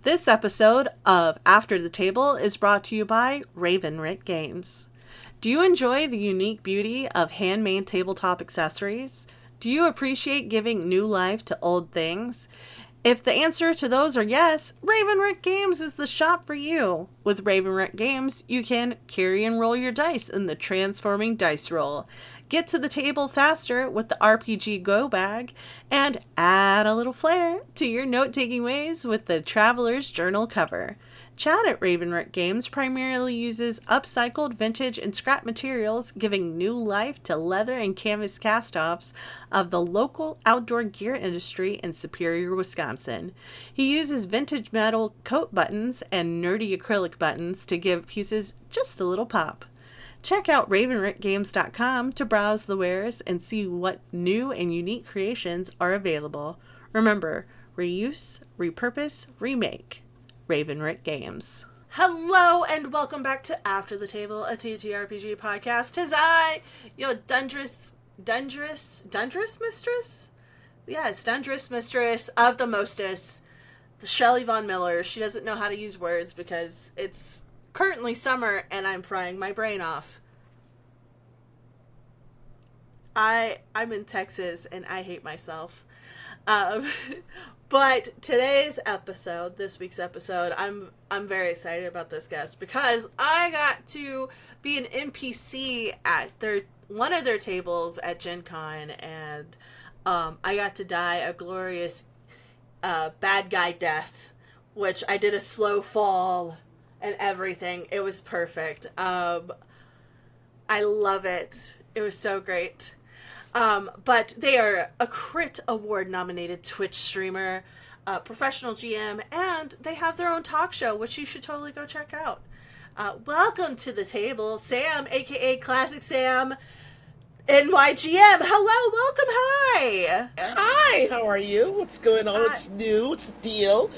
This episode of After the Table is brought to you by Raven Writ Games. Do you enjoy the unique beauty of handmade tabletop accessories? Do you appreciate giving new life to old things? If the answer to those are yes, Raven Writ Games is the shop for you. With Raven Writ Games, you can carry and roll your dice in the transforming dice roll, get to the table faster with the RPG Go Bag, and add a little flair to your note-taking ways with the Traveler's Journal cover. Chad at Raven Writ Games primarily uses upcycled vintage and scrap materials, giving new life to leather and canvas cast-offs of the local outdoor gear industry in Superior, Wisconsin. He uses vintage metal coat buttons and nerdy acrylic buttons to give pieces just a little pop. Check out RavenWritGames.com to browse the wares and see what new and unique creations are available. Remember, reuse, repurpose, remake. Raven Writ Games. Hello and welcome back to After the Table, a TTRPG podcast. 'Tis I, your Dundress mistress? Yes, Dundress mistress of the mostess, the Shelly Von Miller. She doesn't know how to use words because it's currently summer and I'm frying my brain off. I'm in Texas and I hate myself. But today's episode, this week's episode, I'm very excited about this guest because I got to be an NPC at one of their tables at GenCon, and I got to die a glorious bad guy death, which I did a slow fall and everything. It was perfect. I love it. It was so great. But they are a Crit Award nominated Twitch streamer, professional GM, and they have their own talk show, which you should totally go check out. Welcome to the table, Sam, aka Classic Sam, NYGM. Hello, welcome, hi. Hi, how are you? What's going on? What's new? What's the deal?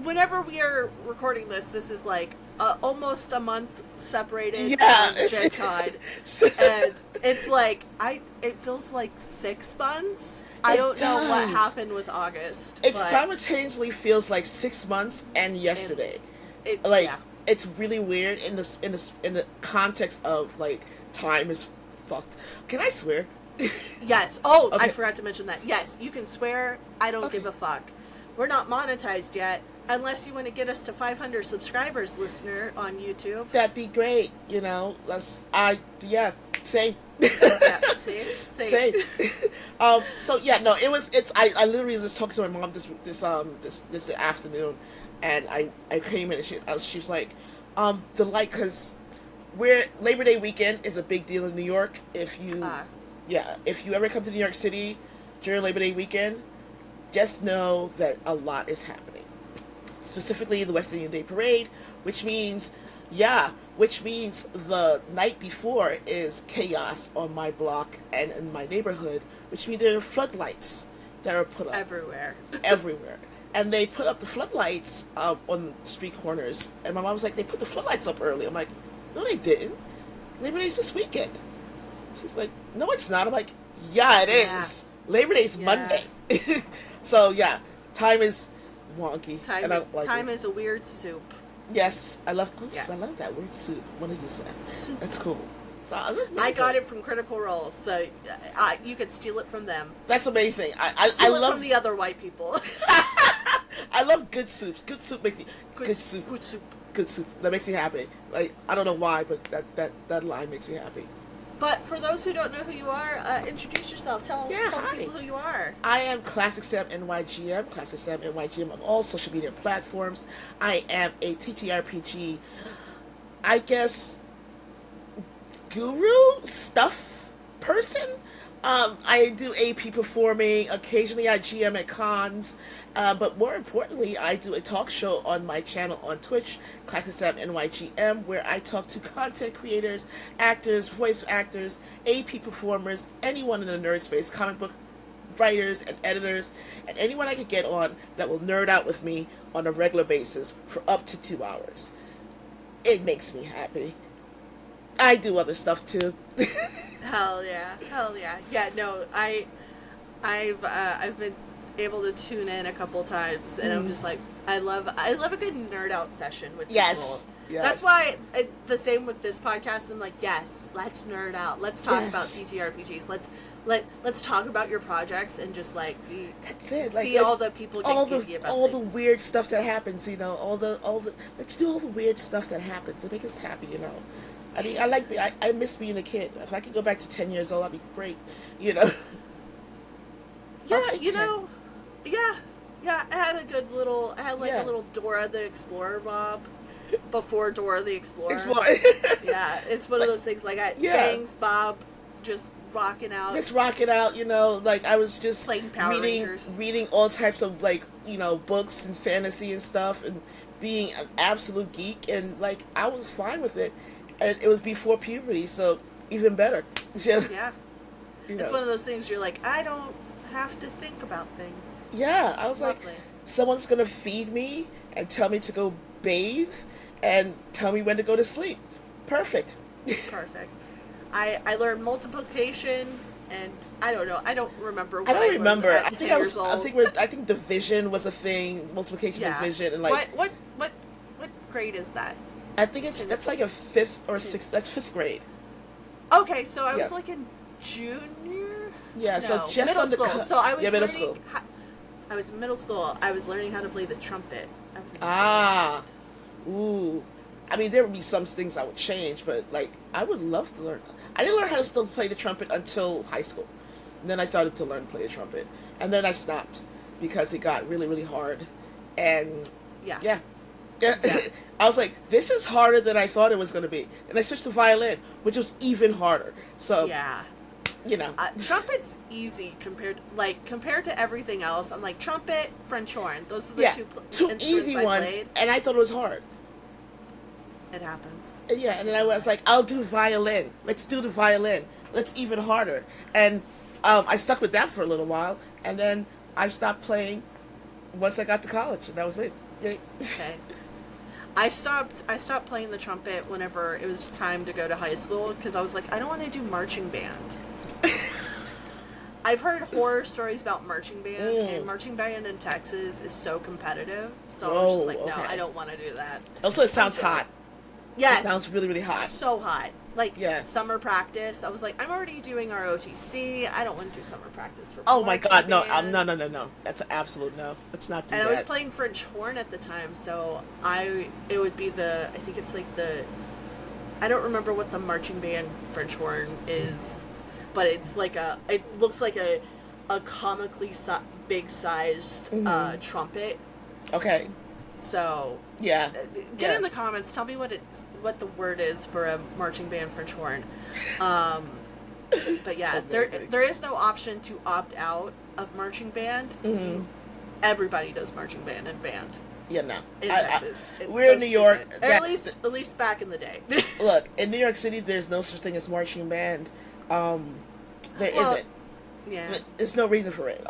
Whenever we are recording this is like almost a month separated yeah. from GenCon, and it's like it feels like 6 months. I don't know what happened with August. It simultaneously feels like 6 months and yesterday. It's really weird in the context of like time is fucked. Can I swear? Yes. Oh, okay. I forgot to mention that. Yes, you can swear. I don't give a fuck. We're not monetized yet. Unless you want to get us to 500 subscribers, listener, on YouTube. That'd be great, you know. Same. Yeah, see? I literally was just talking to my mom this afternoon, and I came in and she was like, because Labor Day weekend is a big deal in New York. If you ever come to New York City during Labor Day weekend, just know that a lot is happening. Specifically the West Indian Day Parade, which means the night before is chaos on my block and in my neighborhood, which means there are floodlights that are put up. Everywhere. And they put up the floodlights on the street corners, and my mom was like, they put the floodlights up early. I'm like, no they didn't. Labor Day's this weekend. She's like, no it's not. I'm like, yeah it is. Labor Day's Monday. So yeah, time is wonky. Time is a weird soup. Yes, I love that word soup. What did you say? Soup. That's cool. So, I got it from Critical Role, so you could steal it from them. That's amazing. I love from the other white people. I love good soups. Good soup makes me good soup. That makes me happy. Like I don't know why, but that line makes me happy. But for those who don't know who you are, introduce yourself. Tell people who you are. I am Classic Sam NYGM, Classic Sam NYGM on all social media platforms. I am a TTRPG, I guess, guru stuff person. I do AP performing. Occasionally I GM at cons. But more importantly, I do a talk show on my channel on Twitch, Classic Sam NYGM, where I talk to content creators, actors, voice actors, AP performers, anyone in the nerd space, comic book writers and editors, and anyone I could get on that will nerd out with me on a regular basis for up to 2 hours. It makes me happy. I do other stuff too. Hell yeah. Yeah, no, I've been able to tune in a couple times, and I'm just like, I love a good nerd out session with Yes. people. Yes. That's why the same with this podcast. I'm like, yes, let's nerd out. Let's talk about TTRPGs. Let's talk about your projects and just like that's it. See all the people get giddy about all things. the weird stuff that happens. You know, all the let's do all the weird stuff that happens to make us happy. You know, I mean, I miss being a kid. If I could go back to 10 years old, that'd be great. You know. Yeah, you know, yeah. I had a good little. I had like a little Dora the Explorer mob. Before Dora the Explorer. Yeah, it's one of those things like Bangs, Bob, just rocking out. Just rocking out, you know, like I was just playing Power Rangers. Reading all types of like, you know, books and fantasy and stuff and being an absolute geek and like I was fine with it. And it was before puberty, so even better. So, yeah. It's one of those things you're like, I don't have to think about things. Yeah, I was like, someone's gonna feed me and tell me to go bathe and tell me when to go to sleep. Perfect. Perfect. I learned multiplication and I don't know. I don't remember. I don't remember. I think division was a thing. Multiplication, division, and like what grade is that? I think that's like a 5th or 6th. That's 5th grade. Okay, so I was like in junior. Yeah, so just middle on school. So I was middle learning. school. I was in middle school. I was learning how to play the trumpet. Ooh. I mean, there would be some things I would change, but like I would love to learn. I didn't learn how to still play the trumpet until high school. And then I started to learn to play the trumpet, and then I stopped because it got really, really hard. And yeah. I was like, this is harder than I thought it was going to be, and I switched to violin, which was even harder. So yeah. You know, trumpet's easy compared to everything else. I'm like trumpet, French horn. Those are the two easy ones, and I thought it was hard. It happens. Yeah, and then I was like, I'll do violin. Let's do the violin. Let's even harder. And I stuck with that for a little while, and then I stopped playing once I got to college, and that was it. Okay. I stopped playing the trumpet whenever it was time to go to high school because I was like, I don't want to do marching band. I've heard horror stories about marching band, and marching band in Texas is so competitive. So I was just like, no, I don't want to do that. Also, it sounds hot. Yes. It sounds really, really hot. So hot. Like, summer practice. I was like, I'm already doing our OTC. I don't want to do summer practice for Oh my god, no. No. That's an absolute no. Let's not do that. And I was playing French horn at the time, so it would be I think it's like I don't remember what the marching band French horn is, but it's like it looks like a comically big sized trumpet. Okay. So get in the comments. Tell me what the word is for a marching band French horn. But yeah, there is no option to opt out of marching band. Mm-hmm. Everybody does marching band and band. Yeah, no. In Texas, we're in New York. At least back in the day. Look, in New York City, there's no such thing as marching band. There isn't. Yeah. There's no reason for it.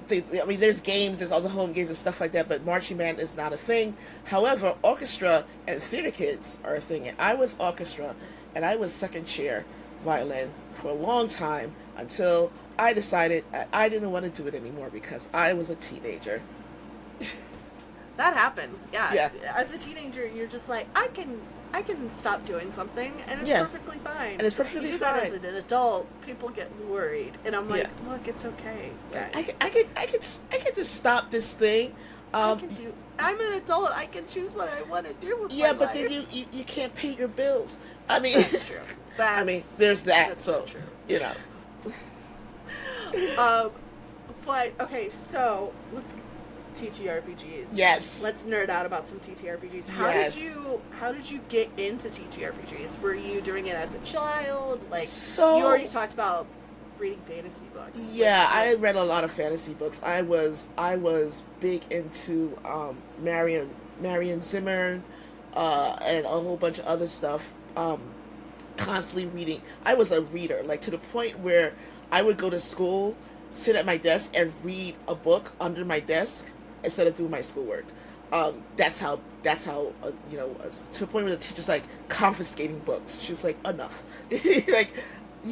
There's games, there's all the home games and stuff like that, but marching band is not a thing. However, orchestra and theater kids are a thing, and I was orchestra, and I was second chair violin for a long time until I decided I didn't want to do it anymore because I was a teenager. That happens, yeah. As a teenager, you're just like, I can stop doing something, and it's perfectly fine. And it's perfectly you do fine. That as an adult, people get worried, and I'm like, look, it's okay, guys. I could just stop this thing. I'm an adult. I can choose what I want to do with my life. But then you can't pay your bills. I mean, that's true. There's that. That's so true. You know. But okay, so let's TTRPGs. Yes. Let's nerd out about some TTRPGs. How did you get into TTRPGs? Were you doing it as a child? You already talked about reading fantasy books. Yeah, I read a lot of fantasy books. I was big into Marion Zimmer, and a whole bunch of other stuff. Constantly reading. I was a reader, to the point where I would go to school, sit at my desk, and read a book under my desk instead of doing my schoolwork. That's how to the point where the teacher's confiscating books. She's like, enough. You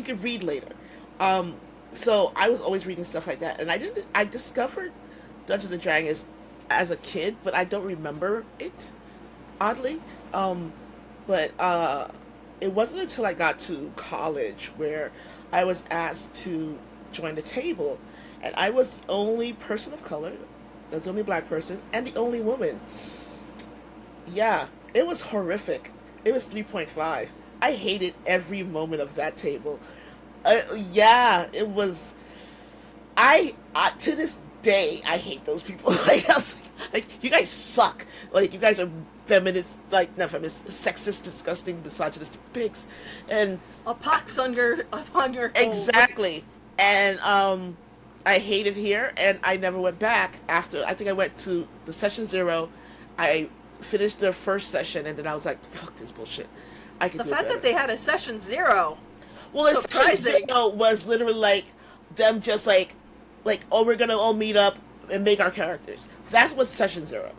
can read later. So I was always reading stuff like that, and I discovered Dungeons and Dragons as a kid, but I don't remember it, oddly. Um, but it wasn't until I got to college where I was asked to join the table, and I was the only person of color, I was the only black person, and the only woman. Yeah, it was horrific. It was 3.5. I hated every moment of that table. Yeah, it was. I to this day I hate those people. Like, I was like, you guys suck. Like, you guys are feminist, like not feminist, sexist, disgusting, misogynistic pigs, and A pox upon your cold. exactly. And I hated here, and I never went back after. I think I went to the session zero. I finished the first session, and then I was like, "Fuck this bullshit. I could The do it fact better." that they had a session 0. Well, the session Surprising. zero was literally like them just like oh, we're gonna all meet up and make our characters. That's what session zero.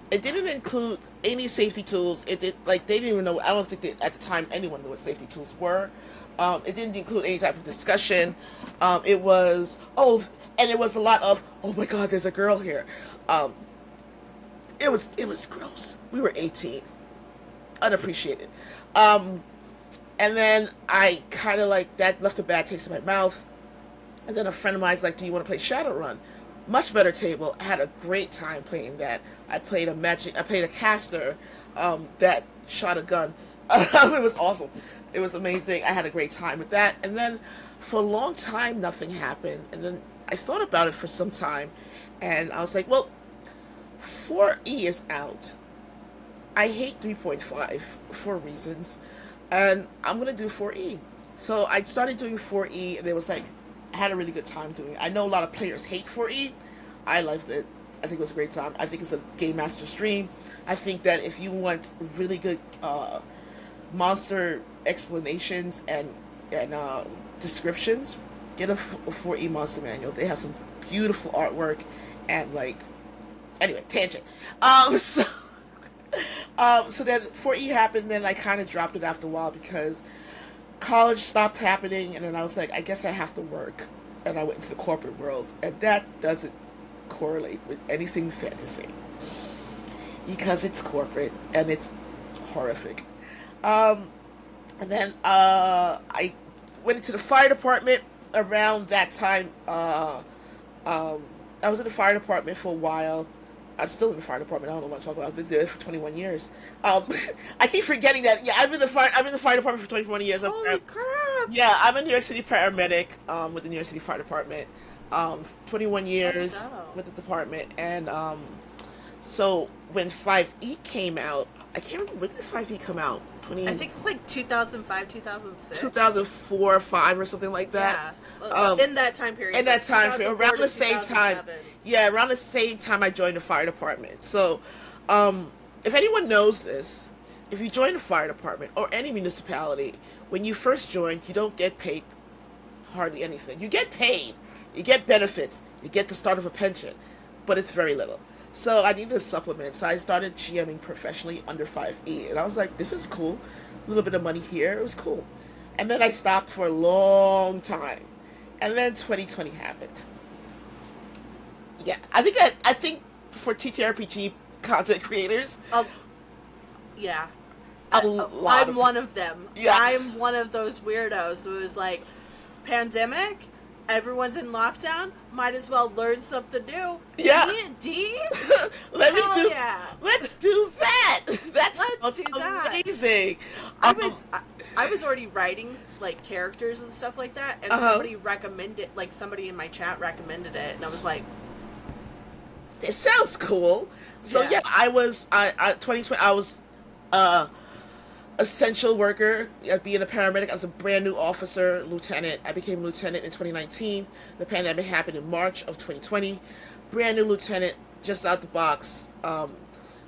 It didn't include any safety tools. It did like they didn't even know. I don't think that at the time anyone knew what safety tools were. It didn't include any type of discussion. It was and it was a lot of oh my god, there's a girl here. Um, it was gross. We were 18, unappreciated. Um, and then I kind of like that left a bad taste in my mouth. And then a friend of mine's like, "Do you want to play Shadowrun?" Much better table. I had a great time playing that. I played a caster that shot a gun. It was awesome. It was amazing. I had a great time with that. And then for a long time, nothing happened. And then I thought about it for some time, and I was like, well, 4E is out. I hate 3.5 for reasons, and I'm gonna do 4E. So I started doing 4E, and it was like I had a really good time doing it. I know a lot of players hate 4E. I loved it. I think it was a great time. I think it's a game master's dream. I think that if you want really good monster explanations and descriptions, get a 4E monster manual. They have some beautiful artwork and like anyway tangent. So so then 4E happened. Then I kind of dropped it after a while because college stopped happening, and then I was like, I guess I have to work, and I went into the corporate world, and that doesn't correlate with anything fantasy because it's corporate and it's horrific. Um, and then I went into the fire department around that time. Um, I was in the fire department for a while. I'm still in the fire department. I don't know what I'm talking about. I've been there for 21 years. I keep forgetting that. Yeah, I'm in the fire department for 21 years. Holy crap! Yeah, I'm a New York City paramedic with the New York City Fire Department. 21 years with the department, and so when 5E came out, I can't remember when did 5E come out. I think it's like 2005, 2006. 2004 or 5 or something like that. Yeah. In that time period. In that time period, around the same time. 2007. Yeah, around the same time I joined the fire department. So, if anyone knows this, if you join the fire department or any municipality, when you first join, you don't get paid hardly anything. You get paid, you get benefits, you get the start of a pension, but it's very little. So I needed a supplement. So I started GMing professionally under 5E, and I was like, this is cool. A little bit of money here, it was cool. And then I stopped for a long time, and then 2020 happened. Yeah, I think for TTRPG content creators, yeah. I'm one of them. Yeah. I'm one of those weirdos who is like, pandemic, everyone's in lockdown, might as well learn something new. Yeah. D? Let's do that. Let's do that. Amazing. I was already writing like characters and stuff like that, and somebody in my chat recommended it, and I was like, it sounds cool. So yeah, I 2020 I was essential worker, being a paramedic. I was a brand new officer, lieutenant. I became lieutenant in 2019. The pandemic happened in March of 2020. Brand new lieutenant, just out the box.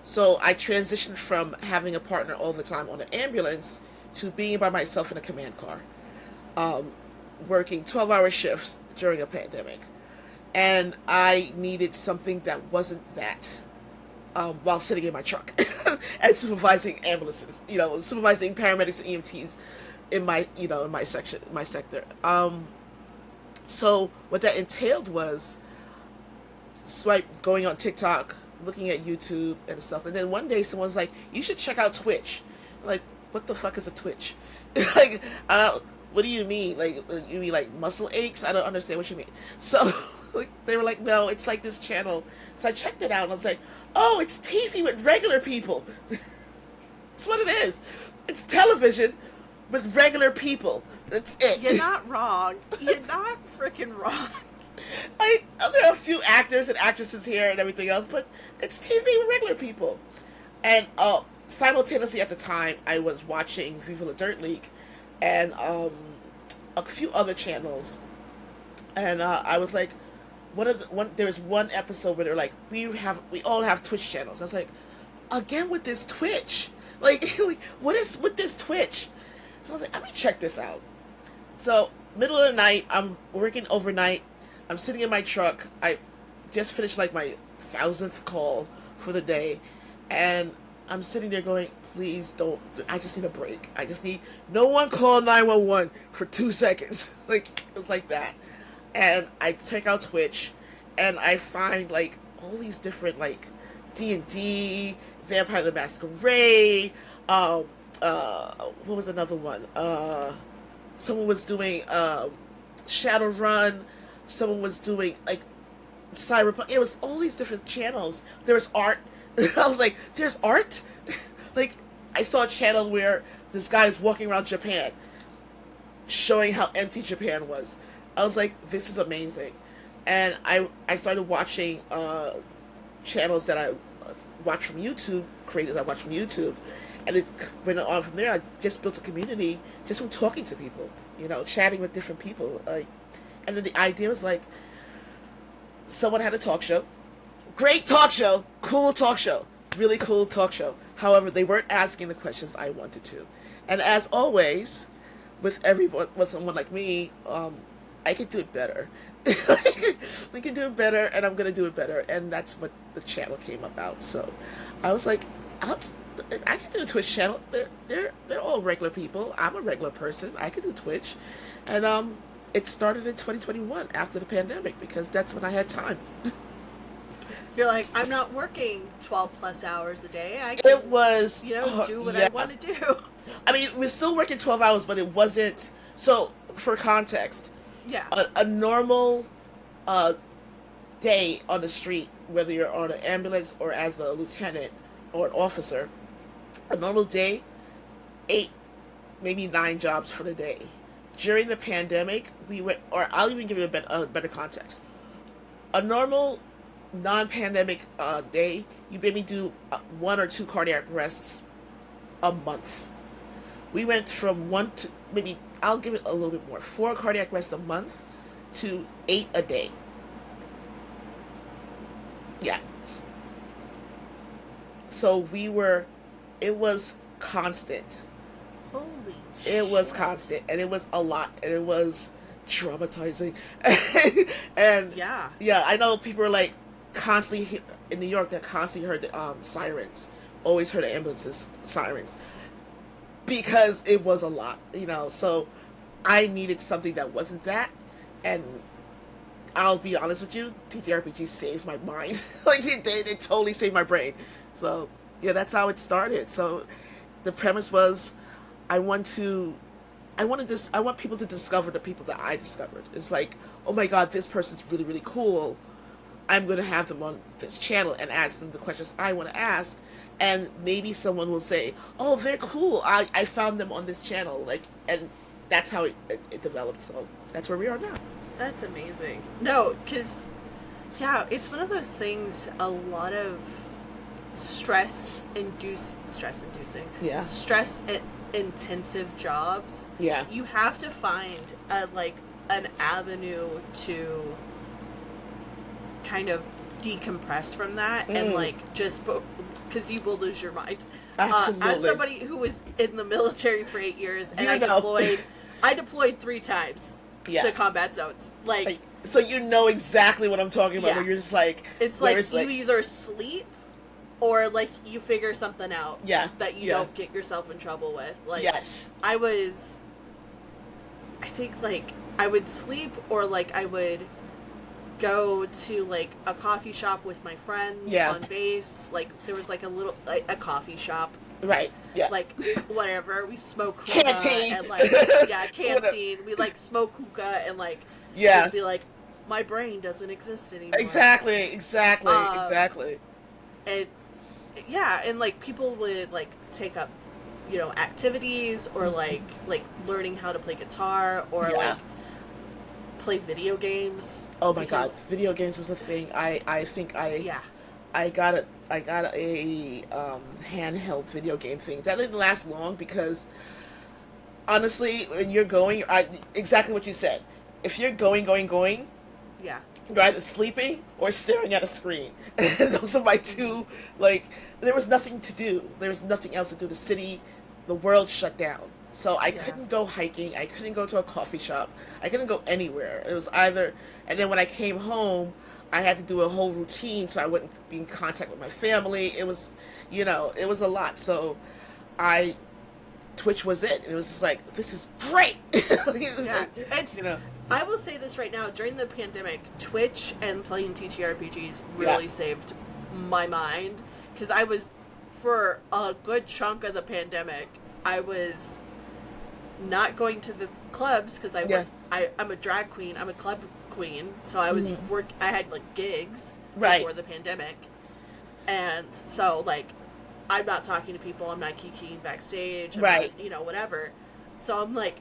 So I transitioned from having a partner all the time on an ambulance to being by myself in a command car, working 12-hour shifts during a pandemic. And I needed something that wasn't that. While sitting in my truck and supervising ambulances, supervising paramedics and EMTs in my sector. So what that entailed was going on TikTok, looking at YouTube and stuff. And then one day someone's like, "You should check out Twitch." I'm like, what the fuck is a Twitch? Like, what do you mean? Like, you mean like muscle aches? I don't understand what you mean. So like, they were like, "No, it's like this channel." So I checked it out and I was like, "Oh, it's TV with regular people." That's what it is. It's television with regular people. That's it. You're not wrong. You're not freaking wrong. There are a few actors and actresses here and everything else, but it's TV with regular people. And simultaneously at the time, I was watching Viva La Dirt League and a few other channels. And I was like, there was one episode where they're like, we all have Twitch channels. I was like, again with this Twitch. Like, what is with this Twitch? So I was like, let me check this out. So, middle of the night, I'm working overnight. I'm sitting in my truck. I just finished like my 1,000th call for the day. And I'm sitting there going, please don't. I just need a break. No one call 911 for 2 seconds. Like, it was like that. And I check out Twitch. And I find like all these different like D&D, Vampire the Masquerade, what was another one? Someone was doing Shadowrun. Someone was doing like Cyberpunk. It was all these different channels. There was art. I was like, "There's art." Like, I saw a channel where this guy is walking around Japan, showing how empty Japan was. I was like, "This is amazing," and I started watching channels that I watch from YouTube, creators I watch from YouTube. And it went on from there. I just built a community just from talking to people, chatting with different people. And then the idea was like, someone had a talk show. Great talk show. Cool talk show. Really cool talk show. However, they weren't asking the questions I wanted to. And as always, with someone like me, I could do it better. I can do it better, and I'm going to do it better. And that's what the channel came about. So I was like, I can do a Twitch channel. They're all regular people. I'm a regular person. I can do Twitch. And it started in 2021 after the pandemic because that's when I had time. You're like, I'm not working 12 plus hours a day. I can, do what I want to do. I mean, we're still working 12 hours, but it wasn't. So, for context, a normal day on the street, whether you're on an ambulance or as a lieutenant or an officer, a normal day, 8, maybe 9 jobs for the day. During the pandemic, I'll even give you a better context. A normal non-pandemic day, you maybe do 1 or 2 cardiac arrests a month. We went from 1 to maybe, I'll give it a little bit more, 4 cardiac arrests a month to 8 a day. Yeah. So it was constant. Holy shit. It was constant, and it was a lot, and it was traumatizing. And yeah, I know people are like constantly in New York that constantly heard the sirens, always heard the ambulances sirens, because it was a lot, So I needed something that wasn't that, and I'll be honest with you, TTRPG saved my mind. Like it did, it totally saved my brain. So yeah, that's how it started. So the premise was, I want people to discover the people that I discovered. It's like, oh my god, this person's really, really cool. I'm going to have them on this channel and ask them the questions I want to ask. And maybe someone will say, oh, they're cool. I found them on this channel. And that's how it developed. So that's where we are now. That's amazing. No, because, it's one of those things, a lot of stress-inducing, stress-intensive jobs. Yeah. You have to find, an avenue to kind of decompress from that and, just... because you will lose your mind. Absolutely. As somebody who was in the military for 8 years, and I deployed 3 times to combat zones. So you know exactly what I'm talking about. Where you're just like, it's like you either sleep or you figure something out. That you don't get yourself in trouble with. Yes. I think I would sleep, or like I would go to like a coffee shop with my friends Yeah. on base. Like there was like a little like a coffee shop, Right. Yeah. like whatever. We smoke hookah Canteen. and like canteen. We like smoke hookah and like Yeah. just be like, my brain doesn't exist anymore. Exactly. And yeah, and like people would like take up, activities, or like learning how to play guitar, or like play video games. Oh my god, video games was a thing. I think yeah. I got a handheld video game thing. That didn't last long because honestly, when you're going, exactly what you said. If you're going, Yeah. you're either sleeping or staring at a screen. And those are my two, like, there was nothing to do. There was nothing else to do. The city, the world shut down. So I couldn't go hiking. I couldn't go to a coffee shop. I couldn't go anywhere. It was either, and then when I came home, I had to do a whole routine so I wouldn't be in contact with my family. It was, it was a lot. So Twitch was it. And it was just like, this is great. I will say this right now, during the pandemic, Twitch and playing TTRPGs really saved my mind, because I was, for a good chunk of the pandemic, I was not going to the clubs, because I'm a drag queen, I'm a club queen, so I was I had like gigs before the pandemic, and so like I'm not talking to people, I'm not kikiing backstage, I'm not, whatever. So I'm like,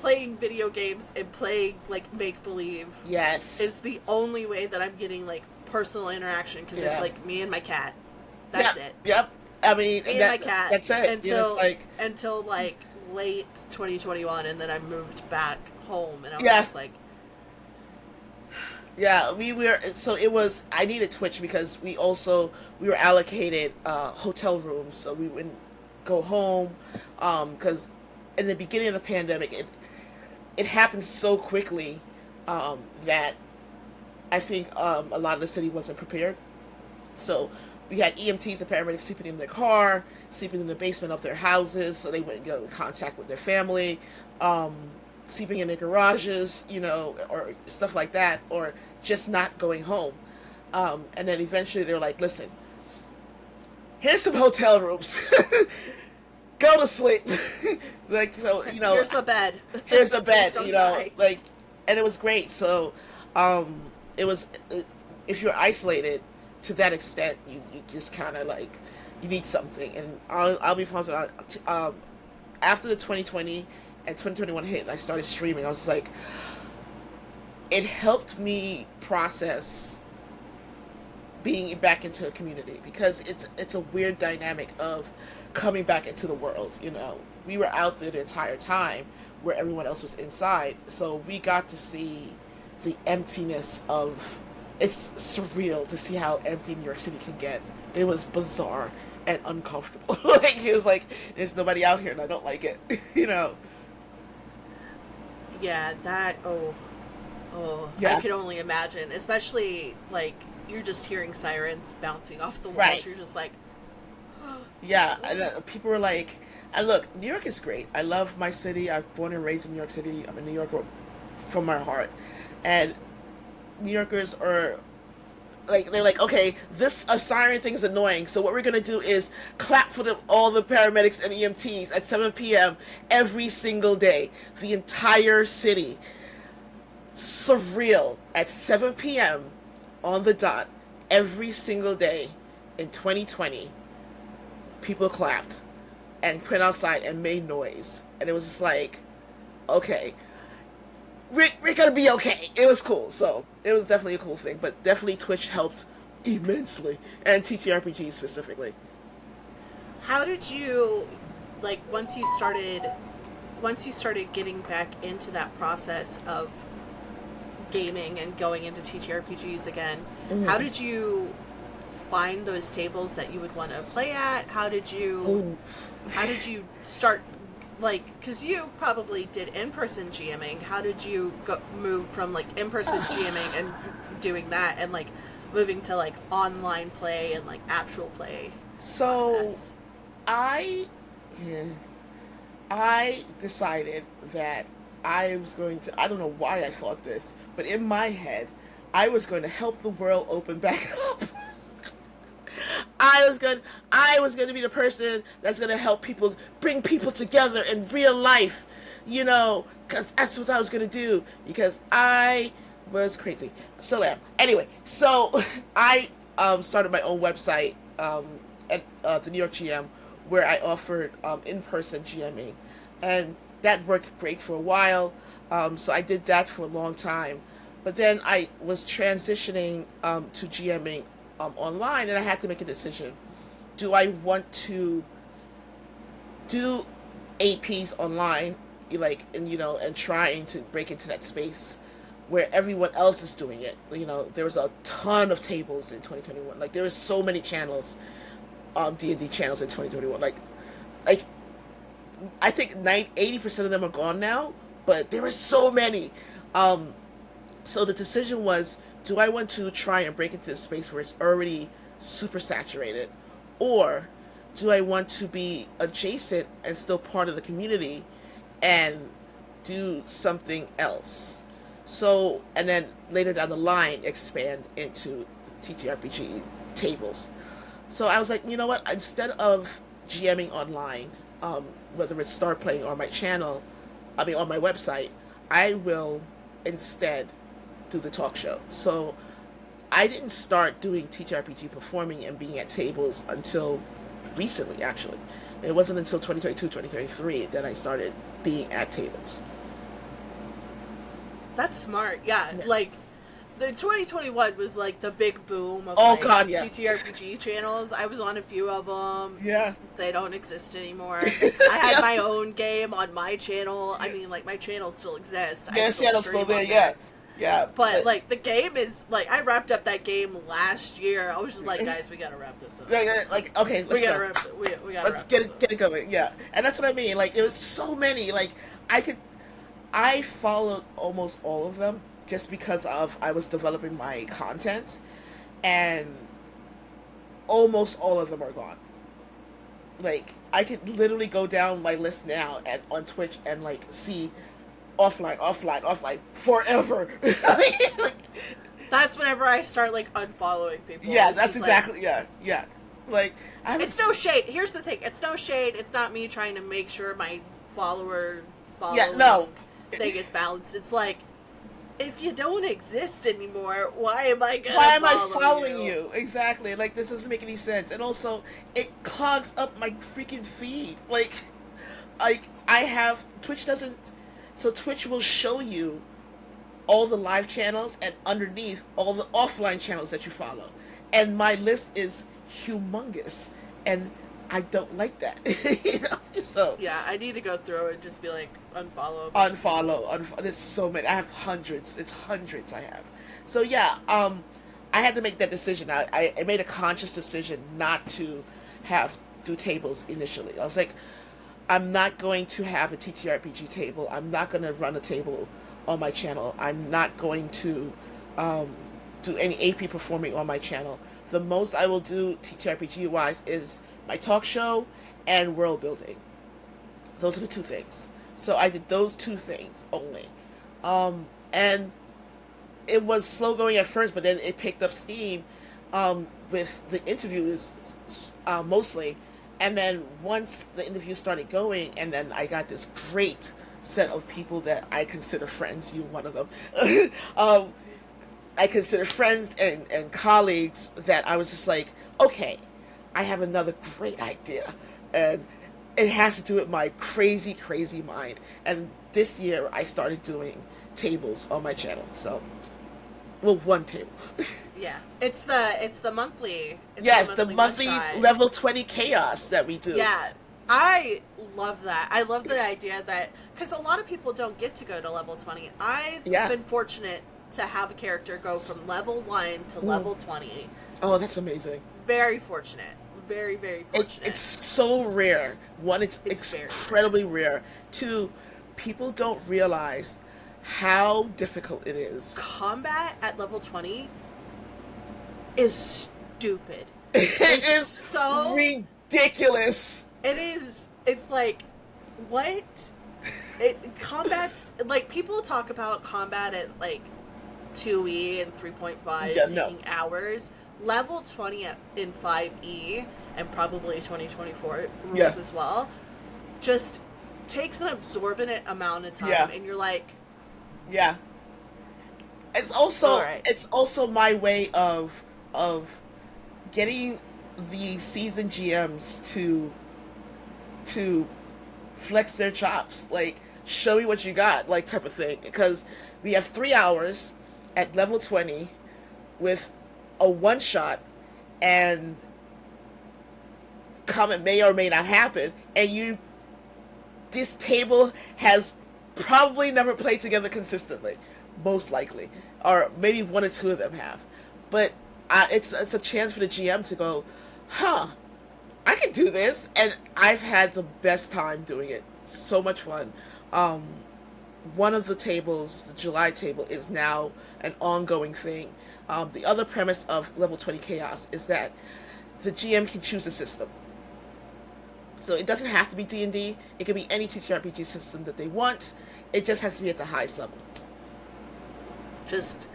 playing video games and playing like make believe is the only way that I'm getting like personal interaction, because it's like me and my cat. That's it. Yep. I mean, me and my cat. That's it. Until like late 2021, and then I moved back home, and I was just like. Yeah, it was, I needed Twitch because we were allocated hotel rooms, so we wouldn't go home, because in the beginning of the pandemic, it happened so quickly that I think a lot of the city wasn't prepared. So we had EMTs and paramedics sleeping in their car, sleeping in the basement of their houses, so they wouldn't go in contact with their family, sleeping in their garages, or stuff like that, or just not going home. And then eventually they're like, listen, here's some hotel rooms. Go to sleep. Like, so, here's a bed. Here's a bed, like, and it was great. So, it was, if you're isolated to that extent, you just kind of like, you need something. And I'll be honest, after the 2020 and 2021 hit, and I started streaming, I was like, it helped me process being back into a community, because it's a weird dynamic of coming back into the world. We were out there the entire time where everyone else was inside, so we got to see the emptiness of, it's surreal to see how empty New York City can get. It was bizarre and uncomfortable. Like, it was like, there's nobody out here and I don't like it. Yeah, that, I could only imagine, especially like you're just hearing sirens bouncing off the walls. You're just like, yeah. And, people were like, and look, New York is great. I love my city. I was born and raised in New York City. I'm a New Yorker from my heart, and New Yorkers are like, they're like, okay, this siren thing is annoying, so what we're gonna do is clap for all the paramedics and EMTs at 7 p.m. every single day, the entire city. Surreal. At 7 p.m. on the dot, every single day in 2020, people clapped and went outside and made noise, and it was just like, okay, we're gonna be okay. It was cool. So it was definitely a cool thing, but definitely Twitch helped immensely, and TTRPGs specifically. How did you, like, once you started getting back into that process of gaming and going into TTRPGs again, how did you find those tables that you would want to play at? How did you start, like, because you probably did in-person GMing. How did you move from like in-person GMing and doing that, and like moving to like online play and like actual play process? I decided that I was going to, I don't know why I thought this, but in my head, I was going to help the world open back up. I was going I was going to be the person that's going to help people, bring people together in real life, you know, cuz that's what I was going to do because I was crazy. Still am. Anyway, so I started my own website at the New York GM where I offered in-person GMing, and that worked great for a while. So I did that for a long time, but then I was transitioning to GMing online, and I had to make a decision. Do I want to do APs online, like, and and trying to break into that space where everyone else is doing it? There was a ton of tables in 2021. Like there was so many channels, D&D channels in 2021. Like I think 80% of them are gone now, but there were so many. So the decision was, do I want to try and break into this space where it's already super saturated, or do I want to be adjacent and still part of the community and do something else? So, and then later down the line, expand into TTRPG tables. So I was like, you know what? Instead of GMing online, whether it's Start Playing or my channel, on my website, I will instead do the talk show. So I didn't start doing TTRPG performing and being at tables until recently, actually. It wasn't until 2022, 2023 that I started being at tables. That's smart. Yeah. Like, the 2021 was like the big boom of TTRPG channels. I was on a few of them. Yeah. They don't exist anymore. I had my own game on my channel. I mean, like, my channel still exists. Yeah, channel's still there, yeah. Yeah. But, like, the game is, like, I wrapped up that game last year. I was just like, guys, we gotta wrap this up. Like, okay, let's go. Let's get it going, yeah. And that's what I mean. Like, there was so many. Like, I followed almost all of them just because I was developing my content, and almost all of them are gone. Like, I could literally go down my list now on Twitch and, like, see offline forever. Like, that's whenever I start, like, unfollowing people. Yeah, that's exactly, like, yeah. Like, it's no shade. Here's the thing. It's no shade. It's not me trying to make sure my following thing is balanced. It's like, if you don't exist anymore, why am I following you? Exactly. Like, this doesn't make any sense. And also, it clogs up my freaking feed. Like I have Twitch doesn't. So Twitch will show you all the live channels and underneath all the offline channels that you follow. And my list is humongous, and I don't like that. So yeah, I need to go through and just be like, unfollow. There's so many. I have hundreds. It's hundreds I have. So yeah, I had to make that decision. I made a conscious decision not to do tables initially. I was like, I'm not going to have a TTRPG table. I'm not going to run a table on my channel. I'm not going to do any AP performing on my channel. The most I will do TTRPG wise is my talk show and world building. Those are the two things. So I did those two things only. And it was slow going at first, but then it picked up steam with the interviews mostly. And then once the interviews started going, and then I got this great set of people that I consider friends, you one of them, I consider friends and colleagues that I was just like, okay, I have another great idea. And it has to do with my crazy, crazy mind. And this year I started doing tables on my channel. So, well, one table. Yeah, it's the monthly. The monthly level 20 chaos that we do. Yeah, I love that. I love the idea that, because a lot of people don't get to go to level 20. I've been fortunate to have a character go from level 1 to level 20. Oh, that's amazing. Very fortunate. Very, very fortunate. It's so rare. One, it's incredibly rare. Two, people don't realize how difficult it is. Combat at level 20 is stupid. It is so ridiculous. It is. It's like, what? Combat's like, people talk about combat at like 2E and 3.5 Yeah, taking hours. Level 20 in 5E and probably 2024 rules Yeah. as well just takes an absorbent amount of time, Yeah. and you're like, Yeah. all right. It's also my way of getting the seasoned GMs to flex their chops, like show me what you got, like type of thing. Because we have 3 hours at level 20 with a one shot, and comment may or may not happen, and this table has probably never played together consistently, most likely, or maybe one or two of them have, but it's a chance for the GM to go, huh, I can do this, and I've had the best time doing it. So much fun. Um, One of the tables, the July table, is now an ongoing thing. The other premise of Level 20 Chaos is that the GM can choose a system. So it doesn't have to be D&D. It can be any TTRPG system that they want. It just has to be at the highest level. Just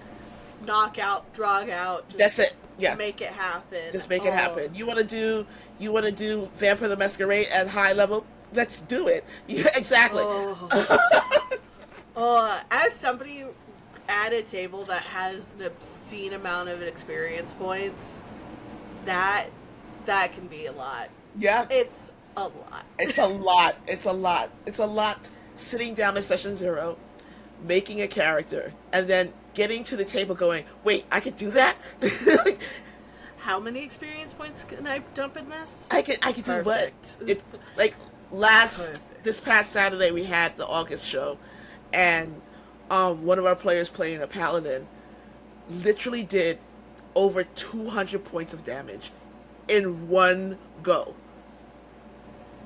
knock out, drag out. Just That's it. Yeah. make it happen. Just make it happen. You want to do Vampire the Masquerade at high level? Let's do it. Yeah, exactly. As somebody at a table that has an obscene amount of experience points, that can be a lot. Yeah. It's a lot. It's a lot. It's a lot. It's a lot sitting down at session 0, making a character, and then getting to the table going, wait, I could do that? How many experience points can I dump in this? I could do what? Perfect. Like this past Saturday we had the August show, and one of our players playing a paladin literally did over 200 points of damage in one go.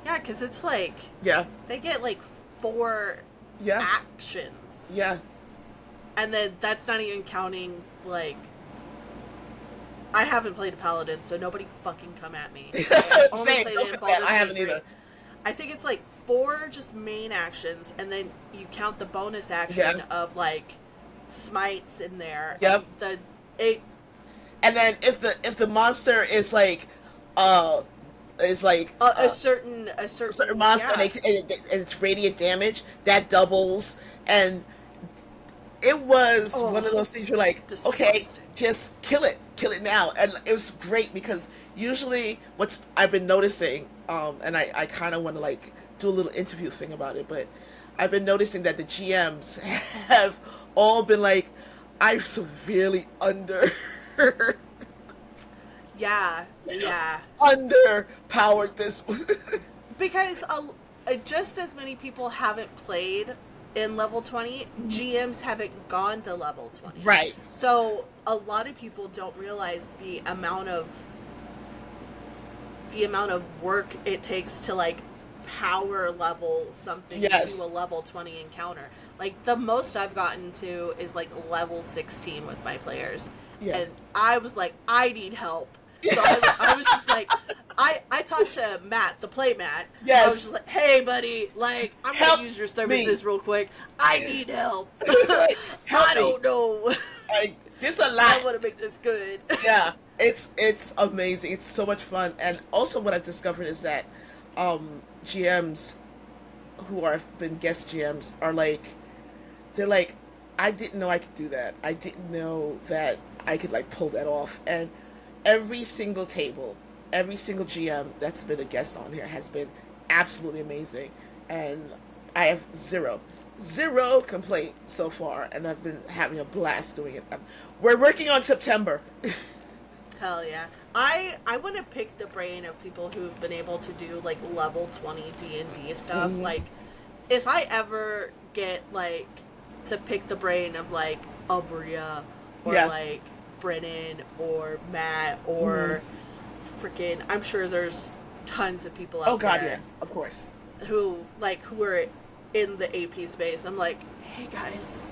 Yeah, because it's like, Yeah. they get like 4 Yeah. actions. Yeah. And then that's not even counting, like, I haven't played a paladin, so nobody fucking come at me. I only Same. played Don't it in forget, Baldur's I haven't Gate 3. either. I think it's like 4 just main actions, and then you count the bonus action of like smites in there. Yep. And then if the monster is like a certain monster, yeah. and it's radiant damage, that doubles. And it was one of those things you're like, Disgusting. okay, just kill it now. And it was great because usually what I've been noticing, and I kind of want to like do a little interview thing about it, but I've been noticing that the GMs have all been like, I'm severely Yeah. underpowered this. Because just as many people haven't played in level 20, GMs haven't gone to level 20. Right. So a lot of people don't realize the amount of work it takes to like power level something Yes. to a level 20 encounter. Like, the most I've gotten to is like level 16 with my players. Yeah. And I was like, I need help. So I was just like, I talked to Matt, the playmat. Yes. I was just like, hey, buddy, like, I'm Help going to use your services me. real quick. I need help. Help I don't know. This a lot. I want to make this good. Yeah, it's amazing. It's so much fun. And also what I've discovered is that GMs who have been guest GMs are like, they're like, I didn't know I could do that. I didn't know that I could like pull that off. And every single table, every single GM that's been a guest on here has been absolutely amazing. And I have zero complaint so far, and I've been having a blast doing it. We're working on September. Hell yeah. I want to pick the brain of people who've been able to do like level 20 D&D stuff. Mm-hmm. Like, if I ever get like to pick the brain of like Abria or like Brennan or Matt or freaking, I'm sure there's tons of people out God, there. yeah, of course. Who are in the AP space. I'm like, hey guys,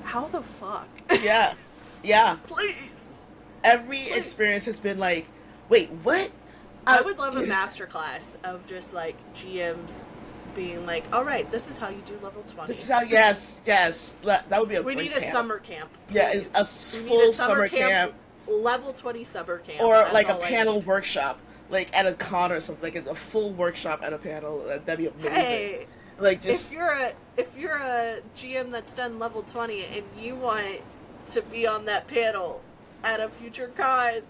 how the fuck? Yeah, yeah. Please. Every experience has been like, wait, what? I would love a masterclass of just like GMs being like, all right, this is how you do level 20. This is how, yes, that would be a We great need a panel. summer camp. Please. Yeah, it's a we full need a summer camp. Level 20 summer camp. Or That's like a all I panel need. workshop, like at a con or something, like a full workshop at a panel. That'd be amazing. Hey, Like, just if you're a GM that's done level 20 and you want to be on that panel at a future con,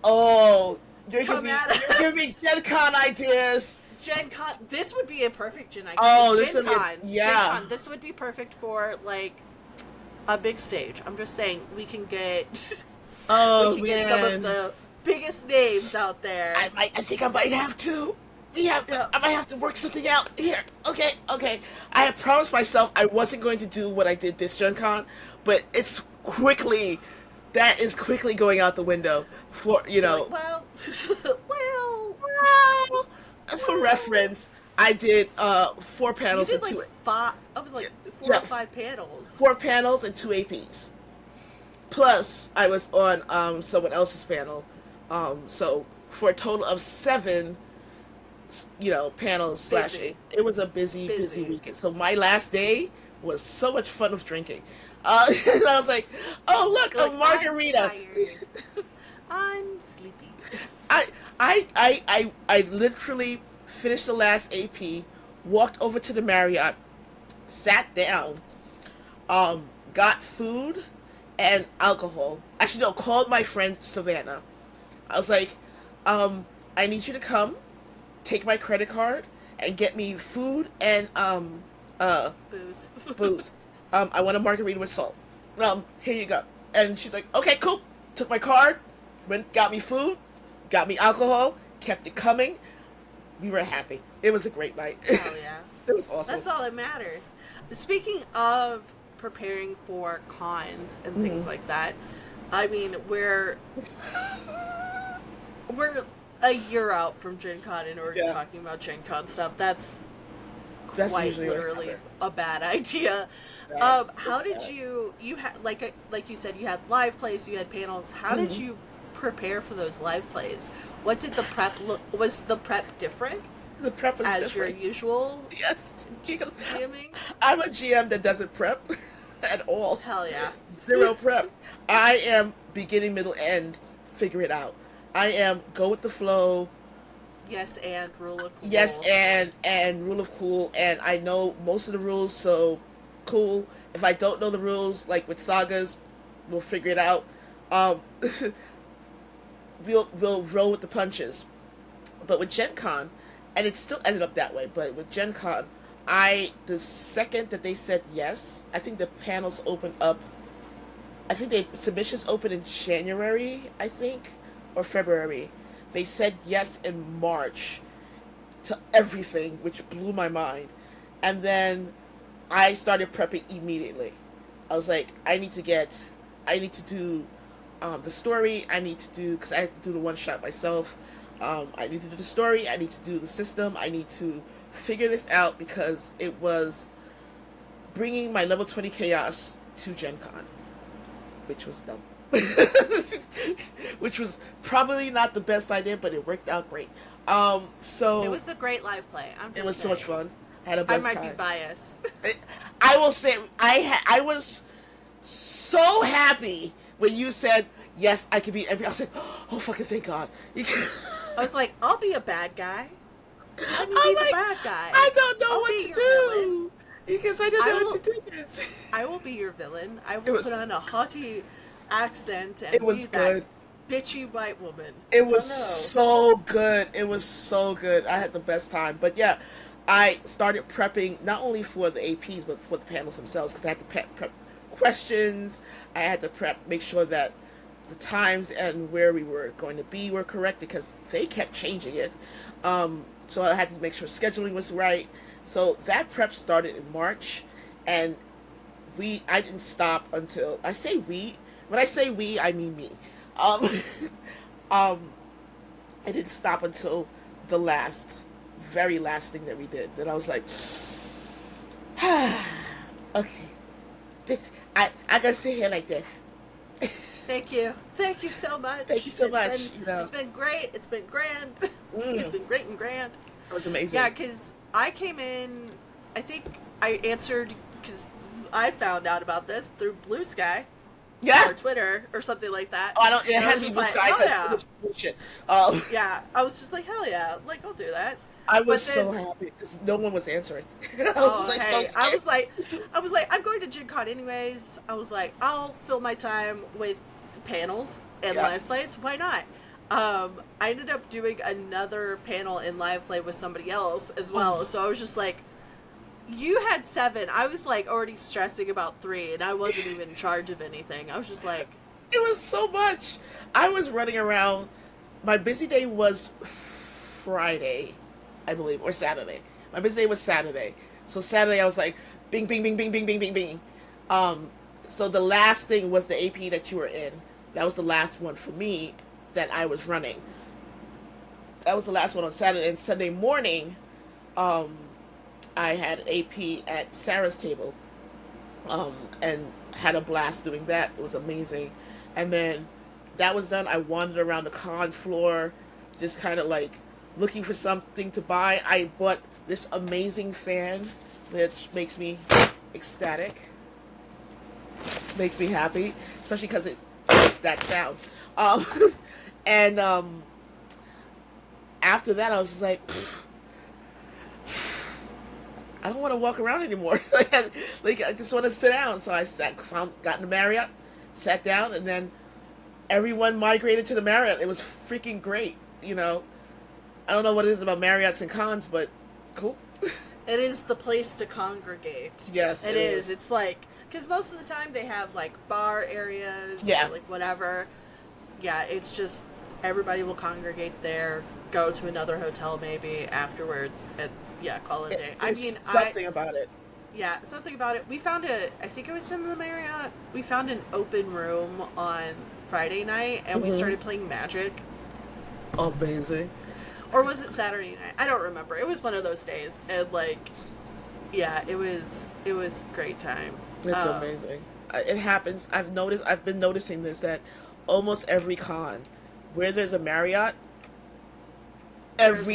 oh, you're come giving at us. me GenCon ideas. GenCon, this would be a perfect Gen Con. Oh, this would be Gen Con, this would be perfect for like a big stage. I'm just saying we can get Oh, we can get some of the biggest names out there. I think I might have to. Yeah, I might have to work something out here. Okay. I had promised myself I wasn't going to do what I did this Gen Con, but that is quickly going out the window. For Well, for reference, I did 4 panels you and did two. like 5. I was like 4 or 5 panels. 4 panels and 2 APs. Plus, I was on someone else's panel. So for a total of 7, panels Busy. It was a busy weekend. So my last day was so much fun with drinking. And I was like, oh look, a margarita. I'm sleepy. I literally finished the last AP, walked over to the Marriott, sat down, got food and alcohol. Actually, no, called my friend Savannah. I was like, I need you to come, take my credit card, and get me food and Booze. booze. I want a margarita with salt. Here you go. And she's like, okay, cool. Took my card, got me food, got me alcohol, kept it coming. We were happy. It was a great night. Hell yeah. It was awesome. That's all that matters. Speaking of preparing for cons and things like that, I mean, we're a year out from Gen Con and we're talking about Gen Con stuff. That's quite literally a bad idea. How did you had like you said, you had live plays, you had panels. How did you prepare for those live plays? What did the prep look? Was the prep different? The prep was as different. your usual. Yes, because GMing? I'm a GM that doesn't prep at all. Hell yeah. 0 prep. I am beginning, middle, end. Figure it out. I am go with the flow. Yes, and rule of cool. Yes, and rule of cool, and I know most of the rules, so cool. If I don't know the rules, like with sagas, we'll figure it out. We'll roll with the punches. But with Gen Con, and it still ended up that way, but with Gen Con, the second that they said yes, I think the panels opened up, I think submissions opened in January, I think, or February. They said yes in March to everything, which blew my mind. And then I started prepping immediately. I was like, I need to do the story. Because I had to do the one shot myself. I need to do the story. I need to do the system. I need to figure this out because it was bringing my level 20 chaos to Gen Con, which was dumb. Which was probably not the best idea, but it worked out great. So it was a great live play. It was so much fun. I had a best time. I might be biased. I will say I was so happy when you said yes, I could be MP. I was like, oh fucking thank God. I was like, I'll be a bad guy. Let me be the bad guy. I don't know I'll what be to your do villain. because I didn't know what to do this. I will be your villain. I will put on a haughty accent and it was be good. that bitchy white woman. It was so good. It was so good. I had the best time. But yeah, I started prepping not only for the APs but for the panels themselves because I had to prep questions. I had to make sure that the times and where we were going to be were correct because they kept changing it. So I had to make sure scheduling was right. So that prep started in March, and I didn't stop until I say we. When I say we, I mean me. I didn't stop until the very last thing that we did. Then I was like, okay, I gotta sit here like this. Thank you so much. Thank you so much. It's been great. It's been grand. It's been great and grand. It was amazing. Yeah, because I came in, I think I answered, because I found out about this through Blue Sky. Yeah. Or Twitter or something like that. Oh, I don't. It and has to be Blue Sky because it's bullshit. Yeah, I was just like, hell yeah, like I'll do that. I was so happy because no one was answering. I was just so scared. I was like, I'm going to GenCon anyways. I was like, I'll fill my time with panels and live plays. Why not? I ended up doing another panel in live play with somebody else as well. So I was just like, you had 7. I was like already stressing about 3, and I wasn't even in charge of anything. I was just like, it was so much. I was running around. My busy day was Friday, I believe, or Saturday. My busy day was Saturday. So Saturday I was like, bing, bing, bing, bing, bing, bing, bing, bing. So the last thing was the AP that you were in. That was the last one for me that I was running. That was the last one on Saturday. And Sunday morning, I had AP at Sarah's table, and had a blast doing that. It was amazing. And then that was done. I wandered around the con floor, just kind of like looking for something to buy. I bought this amazing fan, which makes me ecstatic. Makes me happy, especially because it makes that sound. And after that, I was just like, I don't want to walk around anymore. I just want to sit down. So I got in the Marriott, sat down, and then everyone migrated to the Marriott. It was freaking great, you know. I don't know what it is about Marriotts and cons, but cool. It is the place to congregate. Yes, it is. It's like, because most of the time they have like bar areas, or like whatever. Yeah, it's just everybody will congregate there, go to another hotel maybe afterwards, and call it a day. I mean, something about it. Yeah, something about it. We found I think it was in the Marriott. We found an open room on Friday night, and we started playing Magic. Amazing. Or was it Saturday night? I don't remember. It was one of those days, and it was a great time. It's amazing. It happens. I've been noticing this, that almost every con where there's a Marriott, there's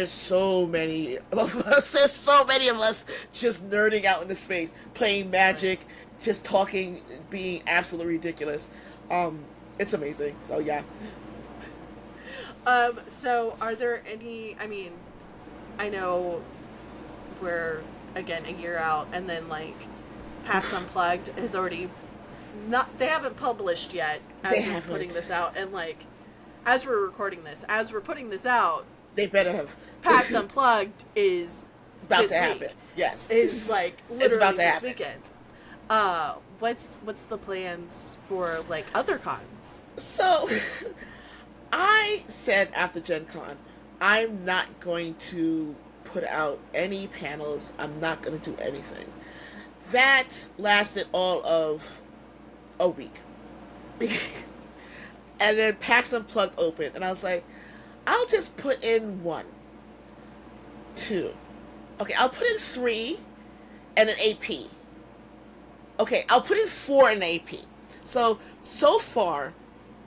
so many of us. There's so many of us just nerding out in the space, playing Magic, just talking, being absolutely ridiculous. It's amazing. So yeah. So are there any? I mean, I know we're again a year out, and then PAX Unplugged has already they haven't published yet as we're putting this out, and as we're recording this, as we're putting this out, they better have. PAX Unplugged is about to happen. Yes, is literally it's about to this happen. Weekend. What's the plans for other cons? So, I said after GenCon, I'm not going to put out any panels. I'm not going to do anything. That lasted all of a week. And then PAX Unplugged opened, and I was like, I'll just put in 1, 2. Okay, I'll put in 3 and an AP. Okay, I'll put in 4 and an AP. So far,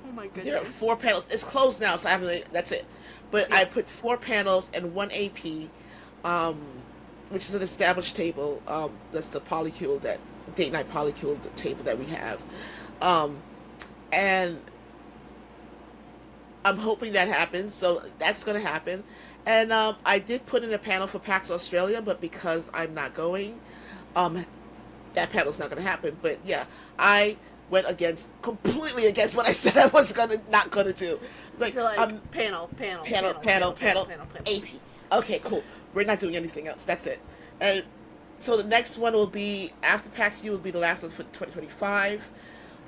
oh my goodness, there are 4 panels. It's closed now, so I haven't. That's it. But I put 4 panels and 1 AP, which is an established table. That's the polycule, that date night polycule table that we have, and I'm hoping that happens. So that's going to happen. And I did put in a panel for PAX Australia, but because I'm not going, that panel's not going to happen. But yeah, I went completely against what I said I was not gonna do. It's panel, AP. Okay, cool. We're not doing anything else. That's it. And so the next one will be after PAX U will be the last one for 2025.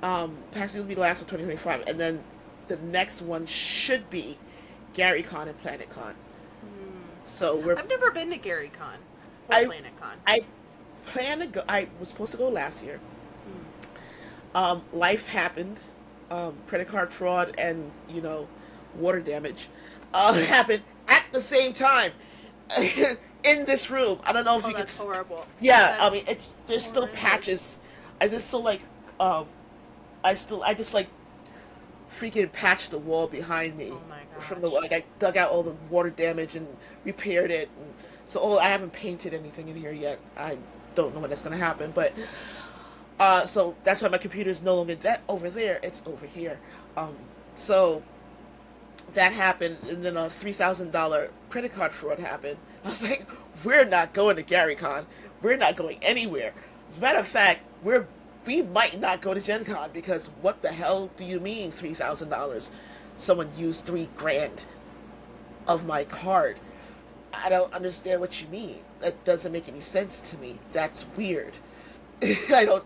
PAX U will be the last one for 2025, and then the next one should be GaryCon and PlanetCon. So I've never been to GaryCon or PlanetCon. I plan to go. I was supposed to go last year. Life happened. Credit card fraud and water damage happened at the same time in this room. I don't know if you that's can. Horrible. Yeah, that's I mean there's still patches. I just still freaking patched the wall behind me Oh my from the, gosh. like, I dug out all the water damage and repaired it. And so, I haven't painted anything in here yet. I don't know when that's going to happen, but so that's why my computer is no longer that over there. It's over here. So that happened, and then a $3,000 credit card fraud happened. I was like, we're not going to GaryCon. We're not going anywhere. As a matter of fact, we might not go to GenCon because what the hell do you mean $3,000? Someone used $3,000 of my card. I don't understand what you mean. That doesn't make any sense to me. That's weird. I don't.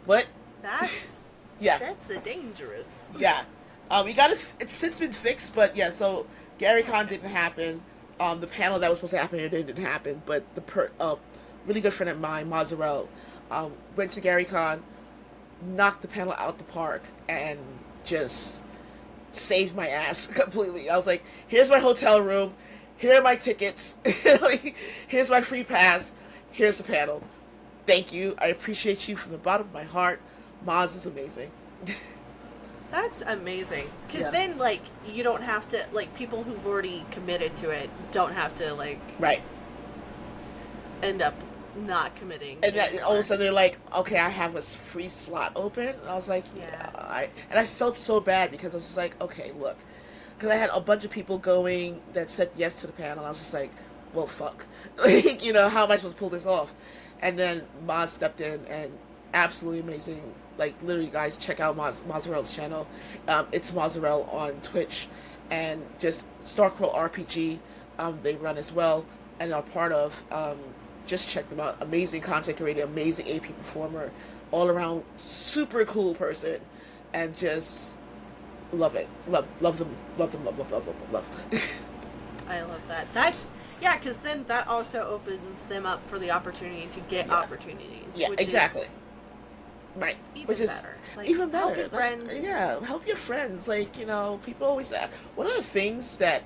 What? That's Yeah. that's a dangerous. Yeah. It's since been fixed, but yeah. So GaryCon didn't happen. The panel that was supposed to happen here didn't happen. But really good friend of mine, Mozzarella, went to GaryCon, knocked the panel out the park, and just saved my ass completely. I was like, here's my hotel room, here are my tickets, here's my free pass, here's the panel. Thank you. I appreciate you from the bottom of my heart. Moz is amazing. That's amazing. Because Yeah. then, like, you don't have to, like, people who've already committed to it don't have to, like, Right. end up not committing. And then all of a anymore. sudden they're like, okay, I have a free slot open. And I was like, Yeah. and I felt so bad because I was just like, okay, look. Because I had a bunch of people going that said yes to the panel. I was just like, well, fuck. Like, how am I supposed to pull this off? And then Maz stepped in and absolutely amazing. Like, literally, guys, check out Mozzarella's channel. It's Mozzarella on Twitch. And just Starcrow RPG, they run as well and are part of. Just check them out. Amazing content creator, amazing AP performer, all around super cool person, and just love it. Love them. I love that. That's, yeah, because then that also opens them up for the opportunity to get opportunities. Yeah, which exactly. is Right. even Which is better. Like, even better. help your friends. Yeah, help your friends. Like, people always ask. One of the things that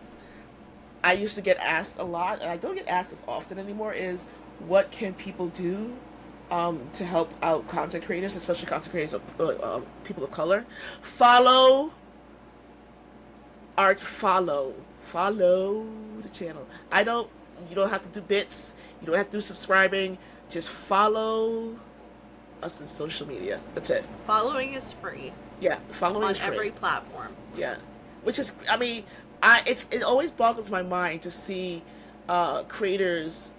I used to get asked a lot, and I don't get asked as often anymore, is what can people do to help out content creators, especially content creators of people of color. Follow the channel. You don't have to do bits. You don't have to do subscribing. Just follow us in social media. That's it. Following is free Yeah, following on is free. every platform. Yeah, which is, I mean, it always boggles my mind to see creators,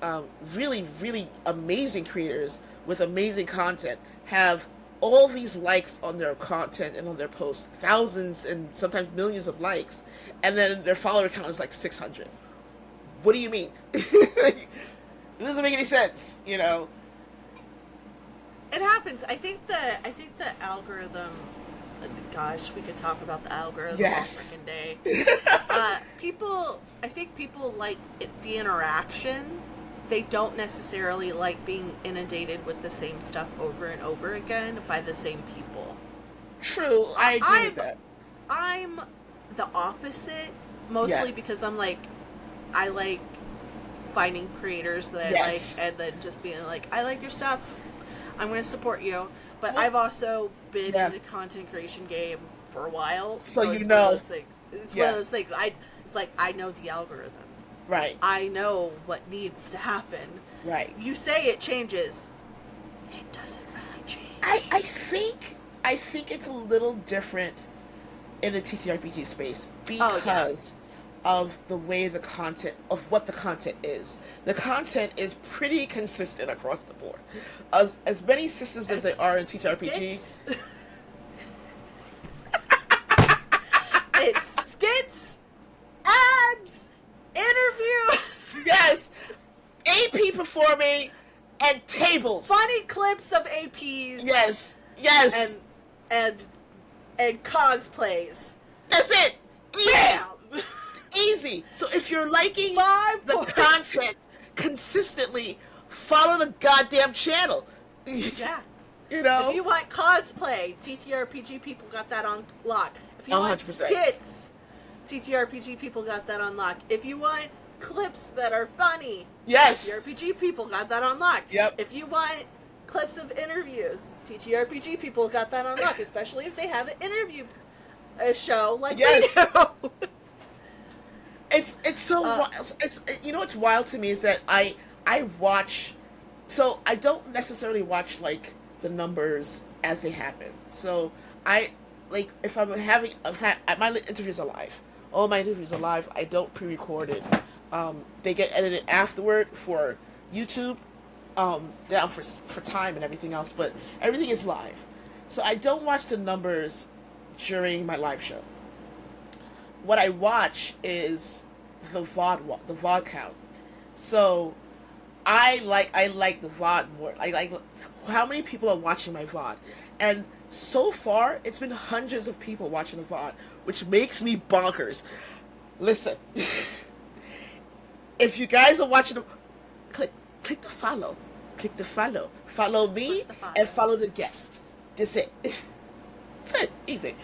really, really amazing creators with amazing content, have all these likes on their content and on their posts, thousands and sometimes millions of likes, and then their follower count is like 600. What do you mean? It doesn't make any sense, It happens. I think the algorithm. Gosh, we could talk about the algorithm Yes. all freaking day. I think people like the interaction. They don't necessarily like being inundated with the same stuff over and over again by the same people. True, I agree with that. I'm the opposite, mostly Yeah. because I like finding creators that Yes. I like, and then just being like, I like your stuff, I'm going to support you. But Well, I've also been yeah. in the content creation game for a while, So it's you one know. of those things. It's one Yeah. of those things. It's like I know the algorithm. Right, I know what needs to happen. right. You say it changes. It doesn't really change. I think it's a little different in the TTRPG space because of the way of what the content is. The content is pretty consistent across the board. As many systems as there are in TTRPG. Skits. It's skits, ads, interviews, Yes, AP performing and tables. funny clips of APs. Yes, and cosplays. that's it. Easy. Bam! Easy. So if you're liking 5 the points. content consistently, follow the goddamn channel. Yeah. Know? If you want cosplay, TTRPG people got that on lock. If you want 100%. skits, TTRPG people got that on lock. If you want clips that are funny, Yes. TTRPG people got that on lock. Yep. If you want clips of interviews, TTRPG people got that on lock, especially if they have an interview a show like Yes. we do. It's so wild. You know what's wild to me is that I watch, so I don't necessarily watch like the numbers as they happen. So I like if I'm having my interviews are live. All my interviews are live. I don't pre-record it. They get edited afterward for YouTube, down for time and everything else. But everything is live, so I don't watch the numbers during my live show. What I watch is the VOD count. So I like the VOD more. I like how many people are watching my VOD, and so far it's been hundreds of people watching the VOD, which makes me bonkers. Listen, if you guys are watching them, click the follow, follow Just me click the follow. and follow the guest. That's it. That's it. Easy.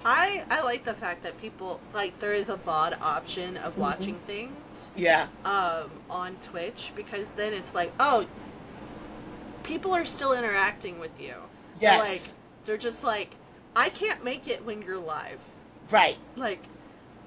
I like the fact that people like there is a VOD option of watching things Yeah. on Twitch, because then it's like, oh, people are still interacting with you. Yes. They're just like, I can't make it when you're live. Right. Like,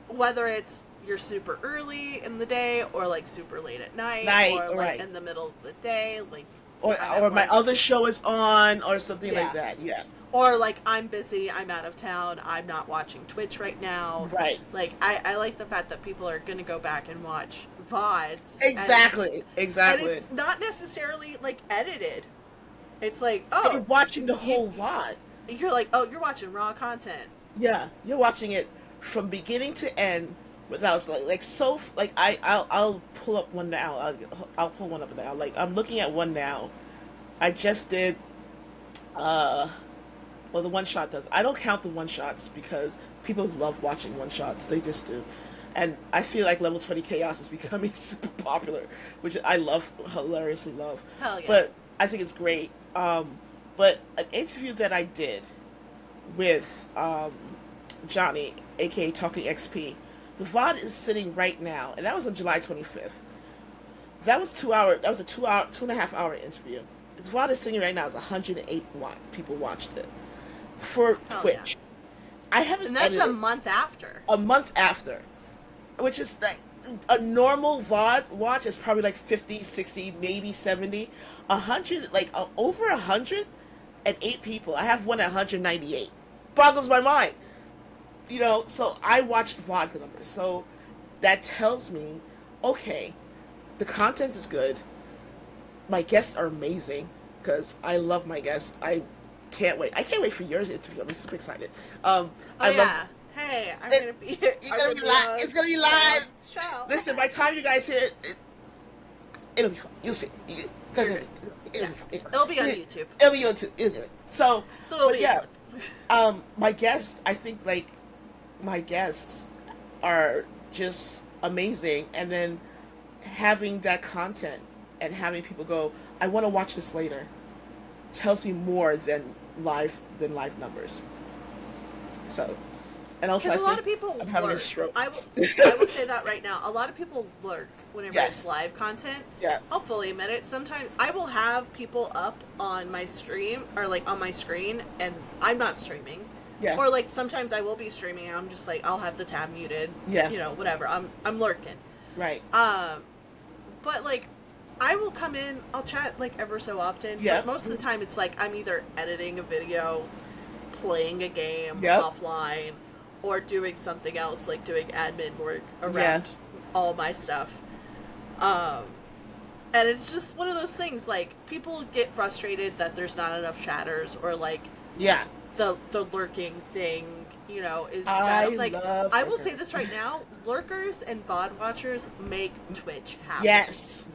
whether it's you're super early in the day or like super late at night, or like right. in the middle of the day, like Or my other show is on or something Yeah. like that. Yeah. or like I'm busy, I'm out of town, I'm not watching Twitch right now. Right. Like I like the fact that people are gonna go back and watch VODs. Exactly. And it's not necessarily like edited. It's like, oh, You're watching the whole VOD. you're like, oh, you're watching raw content. Yeah, you're watching it from beginning to end without I'll pull up one now. I'll pull one up now. Like I'm looking at one now. I just did well, the one shot does. I don't count the one shots because people love watching one shots. They just do. And I feel like level 20 chaos is becoming super popular, which I love, hilariously love. Hell yeah. But I think it's great. But an interview that I did with Johnny, aka Talking XP, the VOD is sitting right now, and that was on July 25th. That was 2 hour. That was a 2.5 hour interview. The VOD is sitting right now. Is 108 people watched it for Hell Twitch. I haven't. And that's edited a month after. a month after, which is like a normal VOD watch is probably like 50, 60, maybe 70, 100, like over 108 people. I have one at 198. Boggles my mind. You know, so I watched VOD numbers. So that tells me, okay, the content is good. My guests are amazing because I love my guests. I can't wait. I can't wait for yours interview. I'm super excited. Oh I yeah. love. Hey, I'm gonna be here. It's gonna be live. It's gonna be live. Show. Listen, by the time you guys hear it, it'll be fun. You'll see. It'll be fun. It'll be on YouTube. It'll be on YouTube. So, It'll but be yeah, on- my guests. I think like my guests are just amazing, and then having that content and having people go, I want to watch this later, tells me more than live numbers. So, and also Because I a lot think of people I'm having a lurk. stroke. I will say that right now. A lot of people lurk whenever Yes. it's live content. Yeah. I'll fully admit it. Sometimes I will have people up on my stream or like on my screen, and I'm not streaming. Yeah. Or like sometimes I will be streaming, and I'm just like I'll have the tab muted. Yeah. You know, whatever. I'm lurking. Right. But like I will come in, I'll chat like ever so often. Yeah. But most of the time it's like I'm either editing a video, playing a game Yep. offline, or doing something else, like doing admin work around Yeah. all my stuff. And it's just one of those things, like, people get frustrated that there's not enough chatters, or like Yeah. the lurking thing, you know, is I bad. Like, love I will lurkers. say this right now, lurkers and VOD watchers make Twitch happen.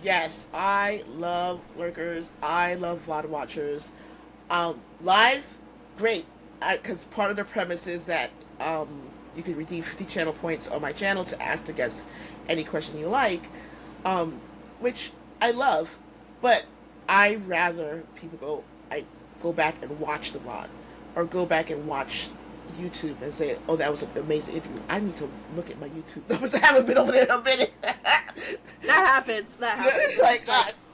Yes. I love lurkers. I love VOD watchers. Live, great. Because part of the premise is that you can redeem 50 channel points on my channel to ask the guests any question you like, which I love. But I rather people go back and watch the VOD, or go back and watch YouTube and say, oh, that was an amazing interview. I need to look at my YouTube numbers. I haven't been over there in a minute. That happens. It's like,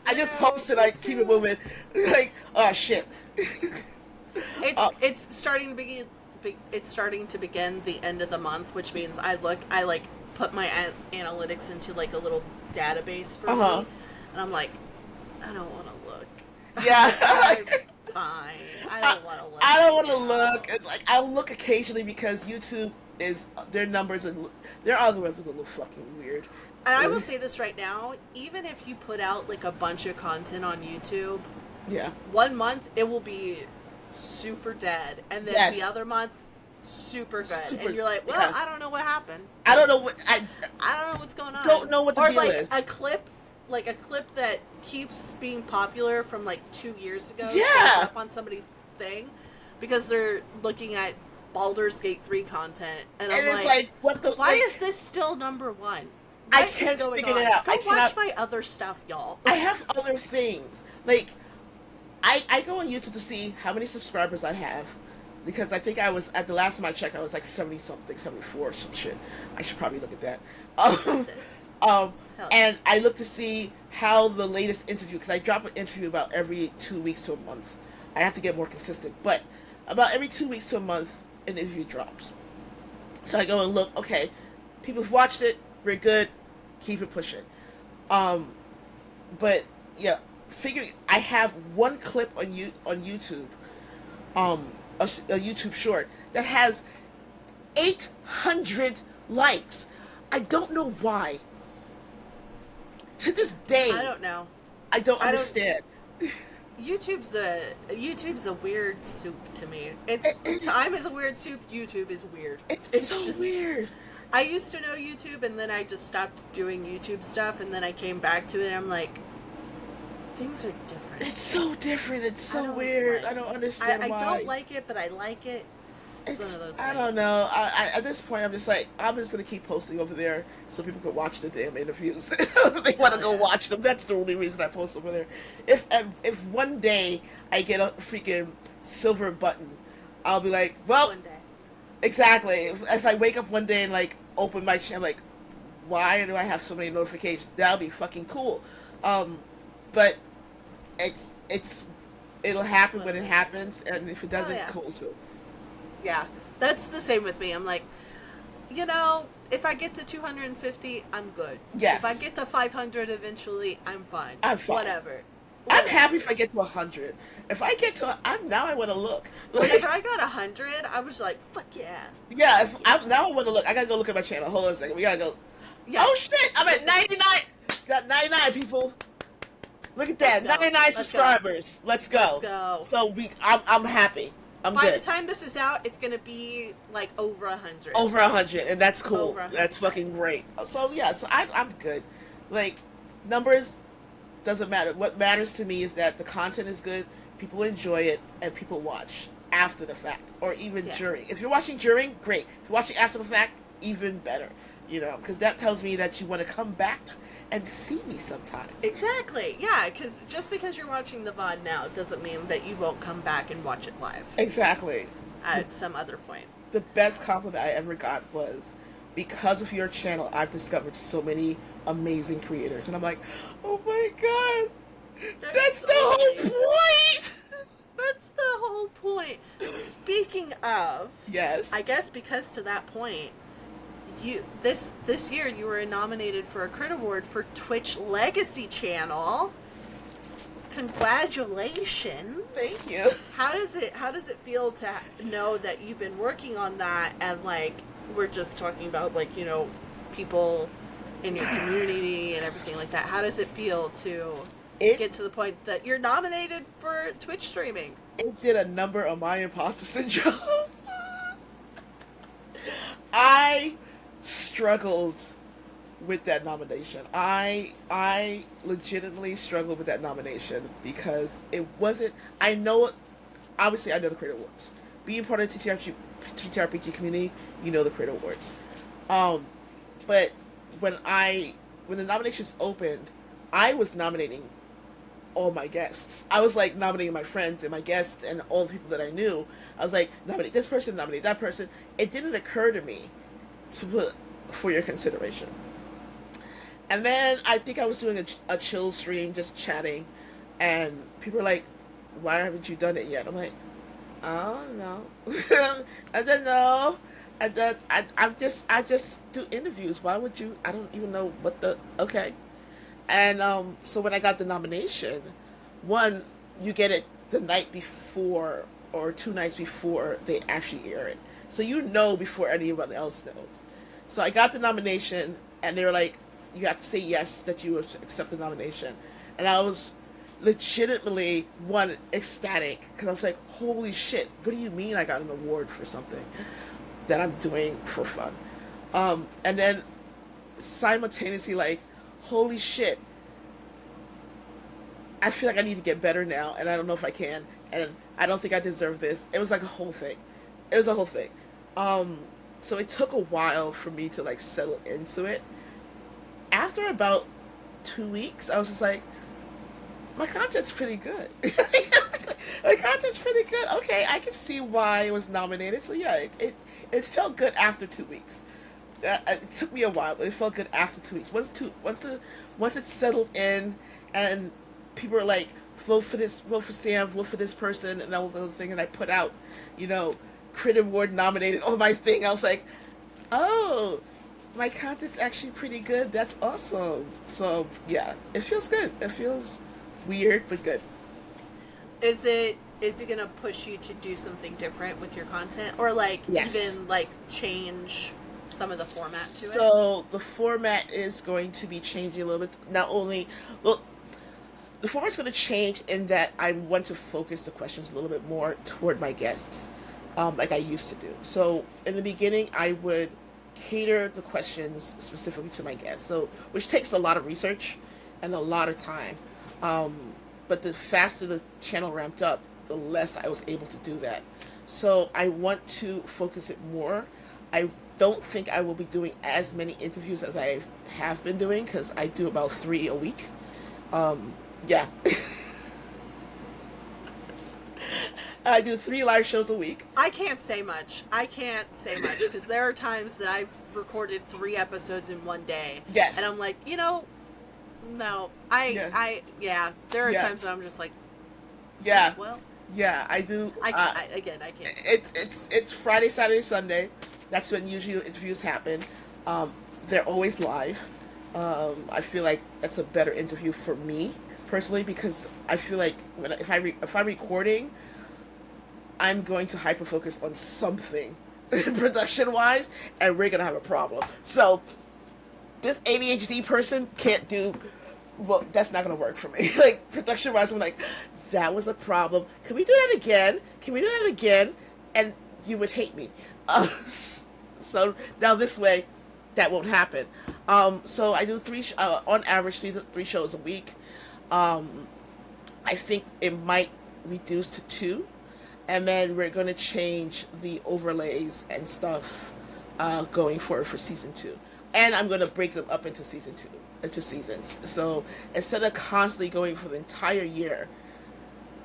I just posted, I keep it moving. Like, oh shit. It's starting to it's starting to begin the end of the month, which means I like put my analytics into like a little database for Uh-huh. me, and I'm like, I don't want to look. Yeah. I'm fine. I I, don't want to look I don't right want to now. look. And, like, I'll look occasionally because YouTube is their numbers and their algorithm is a little fucking weird. And I will say this right now, even if you put out like a bunch of content on YouTube, Yeah. one month it will be super dead, and then the Yes. other month super good, Super. and you're like, well, Yes. I don't know what happened. I don't know what I don't know what's going don't on. know what the Or deal like is. a clip that keeps being popular from like 2 years ago shows Yeah. up on somebody's thing because they're looking at Baldur's Gate 3 content, and And I'm it's like, like, what the why like? is this still number one? I What is can't going figure it on? out. Go I watch cannot. my other stuff, y'all. I have other things. Like, I go on YouTube to see how many subscribers I have. Because I think I was, at the last time I checked, I was like 70 something, 74 or some shit. I should probably look at that. You got this. Um, Hell yeah. and I look to see how the latest interview, because I drop an interview about every 2 weeks to a month. I have to get more consistent, but about every 2 weeks to a month, an interview drops. So I go and look, okay, people have watched it, we're good, keep it pushing. Um, but yeah, figure I have one clip on YouTube, um, a YouTube short that has 800 likes. I don't know why. To this day, I don't know. I don't I don't. understand. YouTube's a weird soup to me. It's time is a weird soup. YouTube is weird. It's so just weird. I used to know YouTube, and then I just stopped doing YouTube stuff, and then I came back to it, and I'm like, things are different. It's so different. It's I so don't weird. like I don't it. understand I why. don't like it, but I like it. It's one of those I things. don't know. I at this point I'm just like I'm just gonna keep posting over there so people can watch the damn interviews. If they want to go yeah. watch them. That's the only reason I post over there. If one day I get a freaking silver button, I'll be like, well, One day. exactly. If I wake up one day and like open my channel, like, why do I have so many notifications? That'll be fucking cool. But it's it'll happen when it happens, and if it Oh doesn't, yeah. cool too. Yeah. That's the same with me. I'm like, if I get to 250, I'm good. Yes. If I get to 500 eventually, I'm fine. I'm fine. Whatever. I'm happy if I get to 100. If I get to, now I want to look. Whenever I got 100, I was like, fuck yeah. Yeah, now I want to look. I gotta go look at my channel. Hold on a second. We gotta go. Yes. Oh shit! I'm at 99. Got 99 people. Look at that. Let's go. 99 Let's subscribers. Let's go. Let's go. So I'm happy. I'm By good. the time this is out, it's gonna be like over 100. Over 100, and that's cool. Over 100. That's fucking great. So yeah, so I'm good. Like, numbers doesn't matter. What matters to me is that the content is good, people enjoy it, and people watch after the fact, or even during. If you're watching during, great. If you're watching after the fact, even better. Because that tells me that you want to come back and see me sometime. Exactly. Yeah, because just because you're watching the VOD now doesn't mean that you won't come back and watch it live Exactly. at some other point. The best compliment I ever got was, because of your channel, I've discovered so many amazing creators. And I'm like, oh my god, that's so the whole amazing. point! That's the whole point. Speaking of, Yes. I guess because to that point, this year you were nominated for a Crit Award for Twitch Legacy Channel. Congratulations. Thank you. How does it feel to know that you've been working on that, and like we're just talking about people in your community and everything like that? How does it feel to get to the point that you're nominated for Twitch streaming? It did a number on my imposter syndrome. I struggled with that nomination. I legitimately struggled with that nomination because it wasn't. Obviously I know the Creator Awards. Being part of the TTRPG community, you know the Creator Awards. But when the nominations opened, I was nominating all my guests. I was like nominating my friends and my guests and all the people that I knew. I was like, nominate this person, nominate that person. It didn't occur to me to put for your consideration. And then I think I was doing a chill stream, just chatting, and people were like, why haven't you done it yet? I'm like, Oh no. And then no. And then I just do interviews. Why would you? I don't even know what the. Okay. And so when I got the nomination, one, you get it the night before or 2 nights before they actually air it. So you know before anyone else knows. So I got the nomination, and they were like, you have to say yes that you accept the nomination. And I was legitimately, one, ecstatic, because I was like, holy shit, what do you mean I got an award for something that I'm doing for fun? And then simultaneously, like, holy shit, I feel like I need to get better now, and I don't know if I can, and I don't think I deserve this. It was like a whole thing. It was a whole thing. Um, so it took a while for me to like settle into it. After about 2 weeks, I was just like, my content's pretty good. My content's pretty good. Okay, I can see why it was nominated. So yeah, it felt good after 2 weeks. It took me a while, but it felt good after 2 weeks. Once it settled in, and people were like, vote for this, vote for Sam, vote for this person, and all the other thing, and I put out, you know, Crit Award nominated on my thing. I was like, oh, my content's actually pretty good. That's awesome. So yeah, it feels good. It feels weird but good. Is it gonna push you to do something different with your content, or like Yes. even like change some of the format to it? So the format is going to be changing a little bit. Not only, well, the format's going to change in that I want to focus the questions a little bit more toward my guests, like I used to do. So in the beginning, I would cater the questions specifically to my guests, so which takes a lot of research and a lot of time. Um, but the faster the channel ramped up, the less I was able to do that. So I want to focus it more. I don't think I will be doing as many interviews as I have been doing, because I do about 3 a week. Yeah. I do 3 live shows a week. I can't say much. Because there are times that I've recorded 3 episodes in one day. Yes. And I'm like, no, Yeah. there are Yeah. times when I'm just like, Yeah. well, Yeah, I do. I can't. It's Friday, Saturday, Sunday. That's when usually interviews happen. They're always live. I feel like that's a better interview for me personally, because I feel like if I'm recording, I'm going to hyper focus on something production wise, and we're gonna have a problem. So this ADHD person can't do. Well, that's not gonna work for me. Like production wise, I'm like, that was a problem. Can we do that again? Can we do that again? And you would hate me. So now this way, that won't happen. So I do on average, three shows a week. I think it might reduce to 2, and then we're going to change the overlays and stuff going forward for season 2. And I'm going to break them up into into seasons. So instead of constantly going for the entire year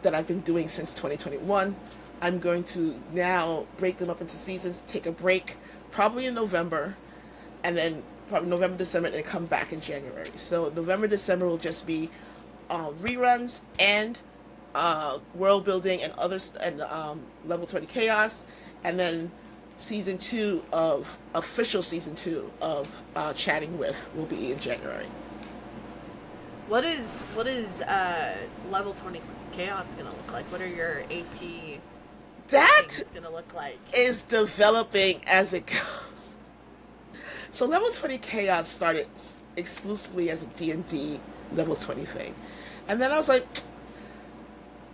that I've been doing since 2021, I'm going to now break them up into seasons, take a break, probably in November, and then probably November, December, and then come back in January. So November, December will just be reruns and world building and level 20 chaos, and then official season 2 of chatting with will be in January. What is level 20 chaos gonna look like? What are your AP That things gonna look like? is developing as it goes. So level 20 chaos started exclusively as a D&D level 20 thing, and then I was like,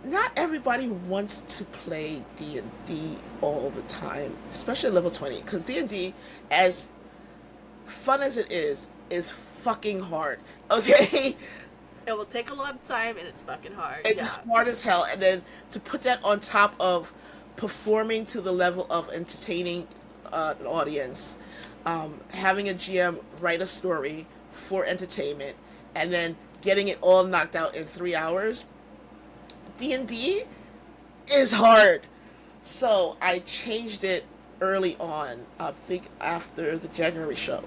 not everybody wants to play D&D all the time, especially level 20, because D&D, as fun as it is fucking hard. Okay. It will take a lot of time, and it's fucking hard. It's hard as hell, and then to put that on top of performing to the level of entertaining an audience, having a GM write a story for entertainment, and then getting it all knocked out in 3 hours, D&D is hard. So I changed it early on, I think after the January show.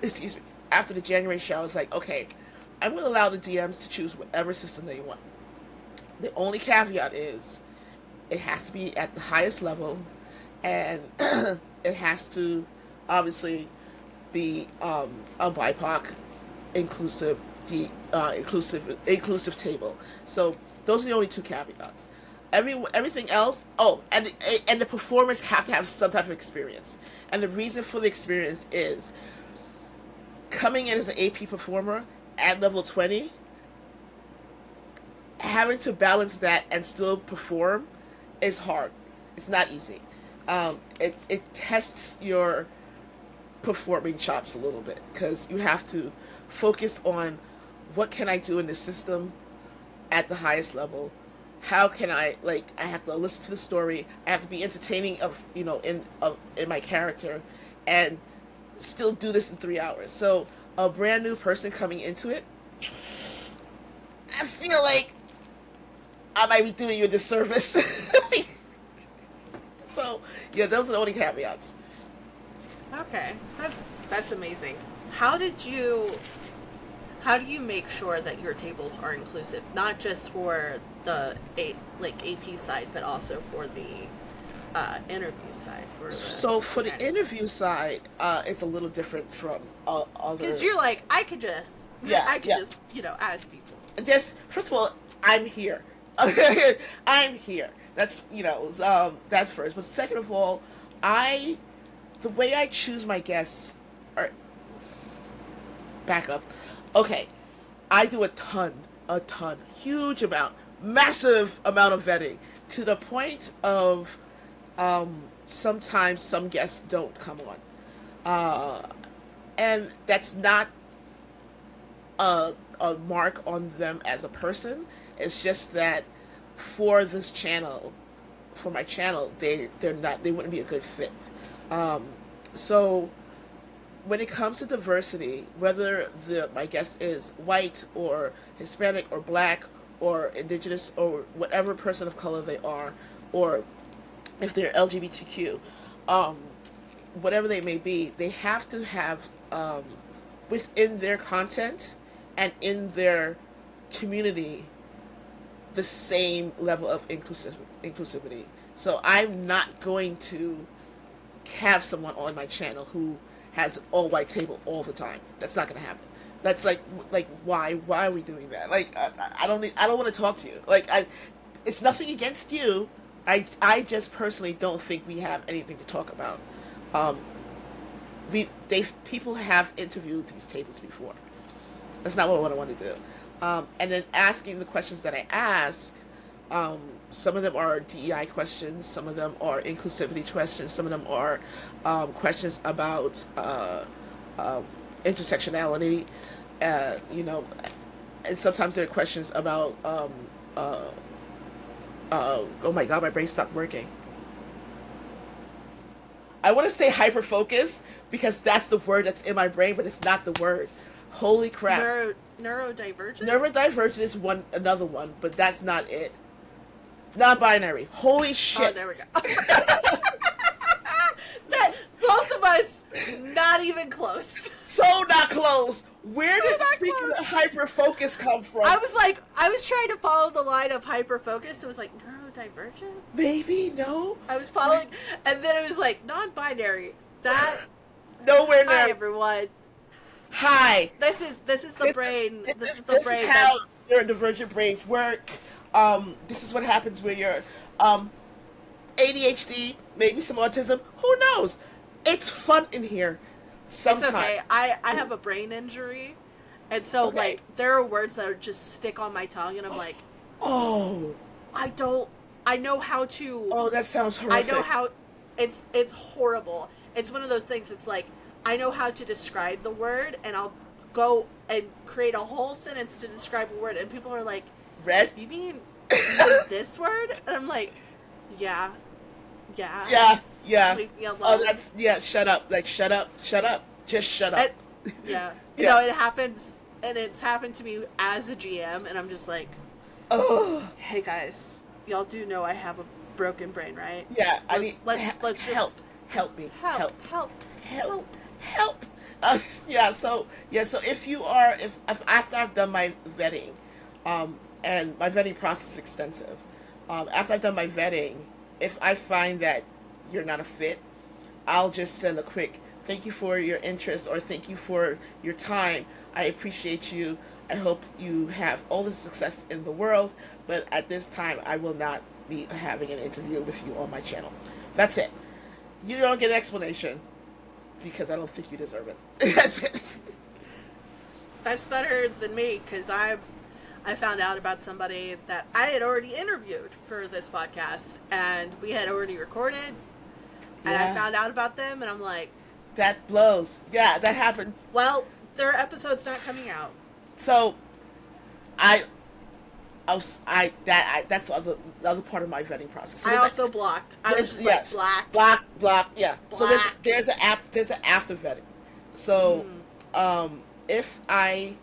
Excuse me. After the January show, I was like, okay, I'm going to allow the DMs to choose whatever system they want. The only caveat is, it has to be at the highest level, and it has to obviously be a BIPOC inclusive, inclusive table. So those are the only two caveats. Everything else. Oh, and the performers have to have some type of experience. And the reason for the experience is coming in as an AP performer at level 20, having to balance that and still perform is hard. It's not easy. It tests your performing chops a little bit because you have to focus on what can I do in this system at the highest level. How can I, like, I have to listen to the story. I have to be entertaining in my character, and still do this in 3 hours. So a brand new person coming into it, I feel like I might be doing you a disservice. So yeah, those are the only caveats. Okay, that's amazing. How do you make sure that your tables are inclusive, not just for the AP side, but also for the interview side? So for the interview side, it's a little different from other. Because you're like, I could just ask people. First of all, I'm here. I'm here. That's that's first. But second of all, the way I choose my guests are back up. Okay, I do a ton, huge amount, massive amount of vetting to the point of sometimes some guests don't come on, and that's not a mark on them as a person. It's just that for this channel, for my channel, they wouldn't be a good fit. So when it comes to diversity, whether my guest is white or Hispanic or black or indigenous or whatever person of color they are, or if they're LGBTQ, whatever they may be, they have to have within their content and in their community the same level of inclusivity. So I'm not going to have someone on my channel who has all white table all the time. That's not going to happen. That's like why are we doing that? Like I don't want to talk to you. Like it's nothing against you. I just personally don't think we have anything to talk about. People have interviewed these tables before. That's not what I want to do. And then asking the questions that I ask, some of them are DEI questions, some of them are inclusivity questions, some of them are questions about intersectionality, and sometimes there are questions about, oh my god, my brain stopped working. I want to say hyperfocus because that's the word that's in my brain, but it's not the word. Holy crap. Neurodivergent? Neurodivergent is another one, but that's not it. Non-binary. Holy shit. Oh, there we go. That, both of us, not even close. So not close. Where did freaking hyperfocus come from? I was trying to follow the line of hyperfocus. It was like, neurodivergent? Maybe, no. I was following, and then it was like, non-binary. That... Nowhere near. Hi, everyone. Hi. This is the brain. This is how neurodivergent brains work. This is what happens when you're ADHD, maybe some autism. Who knows? It's fun in here. Sometimes. It's okay. I have a brain injury, and so like there are words that would just stick on my tongue, and I'm like, oh, I know how to. Oh, that sounds horrific. I know how. It's horrible. It's one of those things. It's like I know how to describe the word, and I'll go and create a whole sentence to describe a word, and people are like, red? You mean this word? And I'm like, yeah. Oh, that's, shut up. Like, shut up. Just shut up. Yeah. You know, it happens, and it's happened to me as a GM, and I'm just like, hey guys, y'all do know I have a broken brain, right? Yeah, let's just help me. Help. So if after I've done my vetting, and my vetting process is extensive, After I've done my vetting, if I find that you're not a fit, I'll just send a quick thank you for your interest or thank you for your time. I appreciate you. I hope you have all the success in the world, but at this time, I will not be having an interview with you on my channel. That's it. You don't get an explanation because I don't think you deserve it. That's it. That's better than me, because I found out about somebody that I had already interviewed for this podcast, and we had already recorded, and I found out about them, and I'm like, that blows. Yeah, that happened. Well, their episode's not coming out. So, that's the other part of my vetting process. So I also blocked. I was just like, block, yeah. Black. So there's an after vetting. So, if I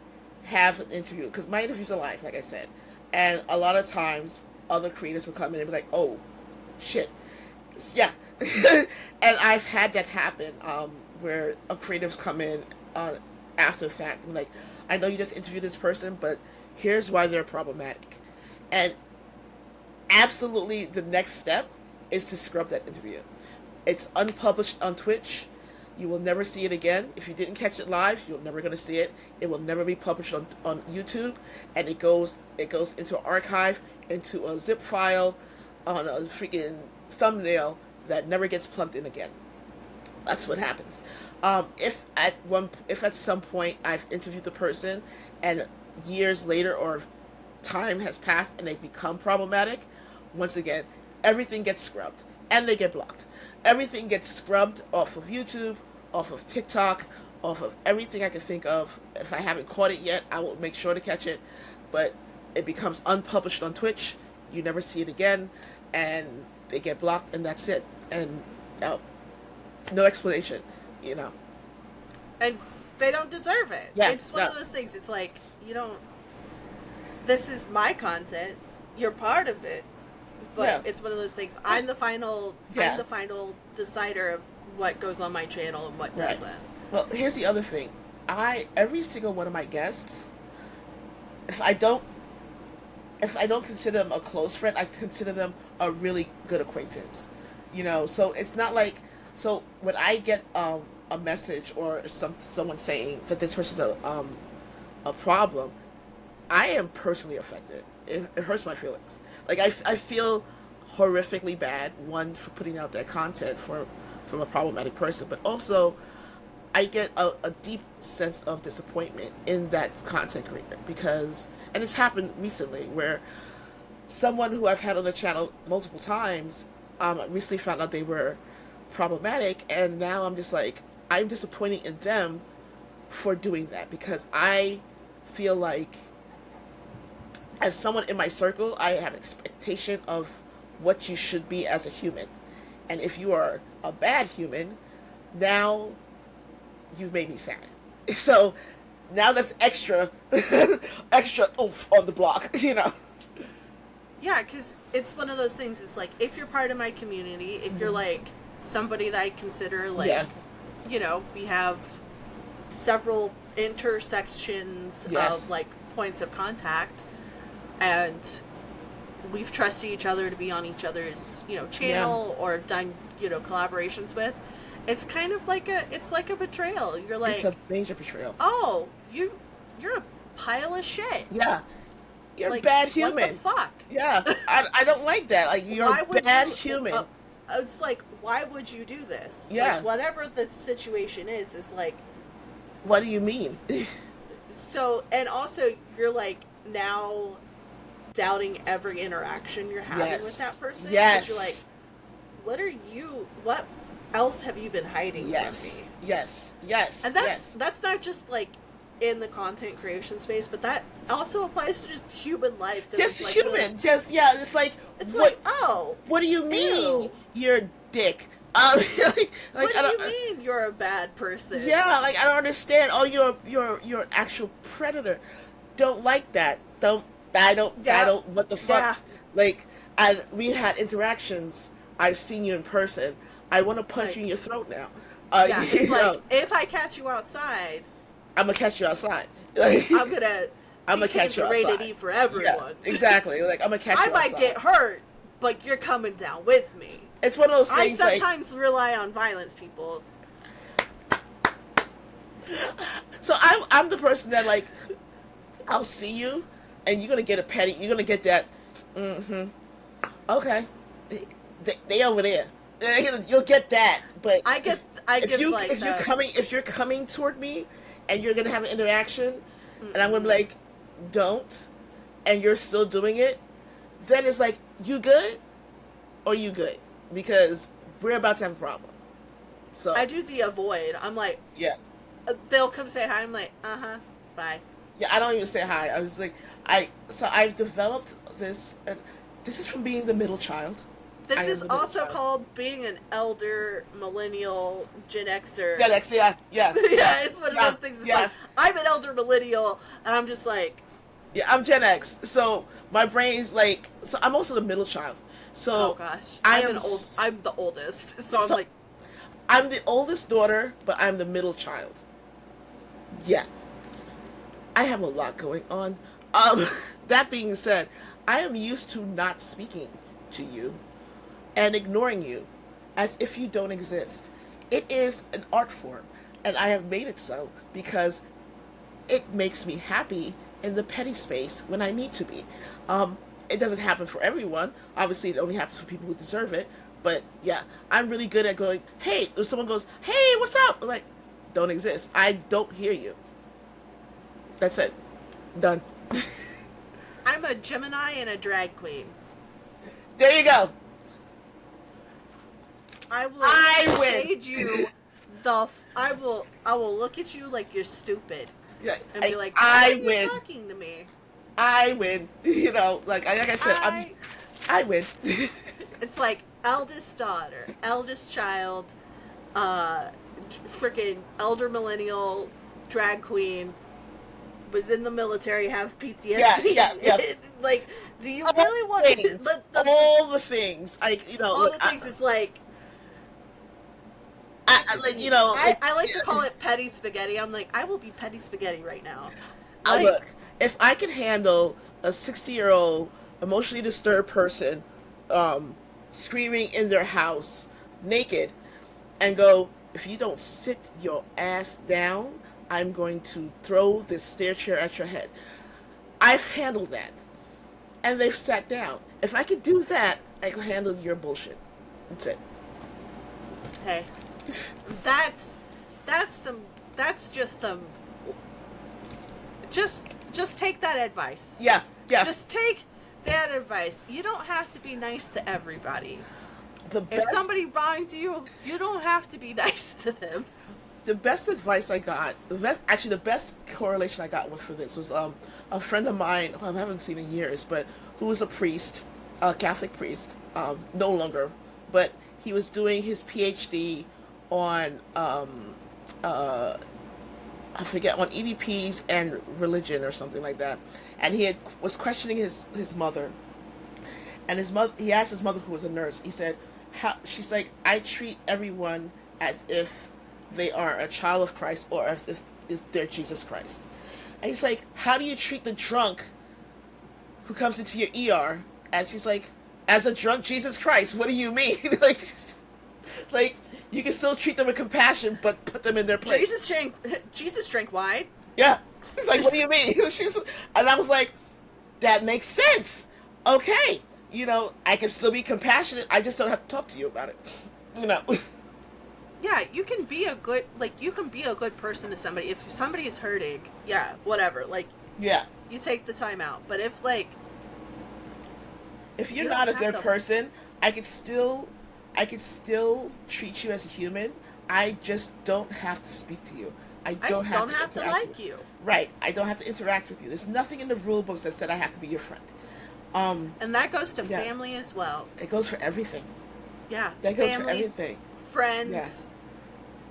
have an interview, because my interviews are live, like I said, and a lot of times other creators will come in and be like, oh, shit. Yeah. And I've had that happen, where a creatives come in after the fact and like, I know you just interviewed this person, but here's why they're problematic. And absolutely the next step is to scrub that interview. It's unpublished on Twitch. You will never see it again. If you didn't catch it live, you're never going to see it. It will never be published on YouTube, and it goes into an archive, into a zip file, on a freaking thumbnail that never gets plugged in again. That's what happens. If at some point I've interviewed the person and years later or time has passed and they've become problematic, once again, everything gets scrubbed and they get blocked. Everything gets scrubbed off of YouTube, off of TikTok, off of everything I can think of. If I haven't caught it yet, I will make sure to catch it. But it becomes unpublished on Twitch. You never see it again, and they get blocked, and that's it. And no explanation, you know. And they don't deserve it. Yeah, it's one of those things. It's like, you don't. This is my content. You're part of it. But it's one of those things. I'm the final. I'm the final decider of what goes on my channel and what doesn't. Well, here's the other thing. Every single one of my guests, if I don't consider them a close friend, I consider them a really good acquaintance. You know, so it's not like, so when I get a message or someone saying that this person's a problem, I am personally affected. It hurts my feelings. Like, I feel horrifically bad, one, for putting out that content from a problematic person, but also I get a deep sense of disappointment in that content creator because, and it's happened recently, where someone who I've had on the channel multiple times recently found out they were problematic, and now I'm just like, I'm disappointed in them for doing that because I feel like, as someone in my circle, I have expectation of what you should be as a human. And if you are a bad human, now you've made me sad. So now that's extra oomph on the block, you know? Yeah, because it's one of those things. It's like, if you're part of my community, if you're like somebody that I consider like, you know, we have several intersections of like points of contact, and we've trusted each other to be on each other's, you know, channel or done, you know, collaborations with. It's kind of like it's like a betrayal. You're like, it's a major betrayal. Oh, you're a pile of shit. Yeah. You're like, a bad human. What the fuck? Yeah. I don't like that. Like, you're a bad human. It's like, why would you do this? Yeah. Like, whatever the situation is like, what do you mean? So, and also, you're like, now doubting every interaction you're having with that person. Yes. You're like, what else have you been hiding from me? Yes. And that's not just like in the content creation space, but that also applies to just human life. Just like human. It's like, what do you mean you're a dick? What do you mean you're a bad person? Yeah, like, I don't understand. Oh, you're an actual predator. Don't like that. I don't, what the fuck? Yeah. Like, we had interactions. I've seen you in person. I want to punch you in your throat now. It's like, if I catch you outside, I'm gonna catch you outside. Like, I'm gonna catch you outside. Rated E for everyone. Yeah, exactly. Like, I'm gonna catch you outside. I might get hurt, but you're coming down with me. It's one of those I things. sometimes rely on violence, people. So I'm the person that like, I'll see you, and you're gonna get a petty. You're gonna get that. Okay, they over there. You'll get that, but if you're coming toward me, and you're gonna have an interaction, and I'm gonna be like, don't, and you're still doing it, then it's like, you good, or you good, because we're about to have a problem. So I do the avoid. I'm like, yeah. They'll come say hi. I'm like, bye. Yeah, I don't even say hi. I was like, I've developed this, and this is from being the middle child. This is also called being an elder, millennial, Gen Xer. Gen X, yeah. Yeah, it's one of those things. It's like, I'm an elder millennial, and I'm just like... Yeah, I'm Gen X, so my brain's like... So I'm also the middle child. So oh, gosh. I'm the oldest, so I'm like... I'm the oldest daughter, but I'm the middle child. Yeah. I have a lot going on. That being said, I am used to not speaking to you and ignoring you as if you don't exist. It is an art form, and I have made it so because it makes me happy in the petty space when I need to be. It doesn't happen for everyone. Obviously, it only happens for people who deserve it. But yeah, I'm really good at going, hey, if someone goes, hey, what's up? I'm like, don't exist. I don't hear you. That's it. Done. I'm a Gemini and a drag queen. There you go. I will win. shade you I will look at you like you're stupid. Yeah, and be like, why are you talking to me? I win. You know, like I said, I win. It's like eldest daughter, eldest child, freaking elder millennial, drag queen, was in the military, have PTSD. Yeah. Like, do you really want all the things? Like, you know, all the things. It's like, I like, you know, I like to call it petty spaghetti. I'm like, I will be petty spaghetti right now. Like, look, if I can handle a 60-year-old emotionally disturbed person screaming in their house naked and go, if you don't sit your ass down, I'm going to throw this stair chair at your head. I've handled that. And they've sat down. If I could do that, I can handle your bullshit. That's it. Hey. That's just take that advice. Yeah. Just take that advice. You don't have to be nice to everybody. If somebody wronged you, you don't have to be nice to them. The best advice I got, the best correlation I got for this was a friend of mine who I haven't seen in years, but who was a priest, a Catholic priest, no longer, but he was doing his PhD on I forget, on EVPs and religion or something like that, and was questioning his mother, and he asked his mother, who was a nurse, he said, she's like, I treat everyone as if they are a child of Christ, or if they're Jesus Christ. And he's like, how do you treat the drunk who comes into your ER? And she's like, as a drunk Jesus Christ. What do you mean? like you can still treat them with compassion, but put them in their place. Jesus drank wine. Yeah. He's like, what do you mean? And I was like, that makes sense. Okay. You know, I can still be compassionate. I just don't have to talk to you about it. You know. Yeah, you can be a good person to somebody. If somebody is hurting, yeah, whatever. Like, yeah, you take the time out. But if you're not a good person, I could still treat you as a human. I just don't have to speak to you. I don't have to like you. Right. I don't have to interact with you. There's nothing in the rule books that said I have to be your friend. And that goes to family as well. It goes for everything. Yeah. That goes for everything. Friends,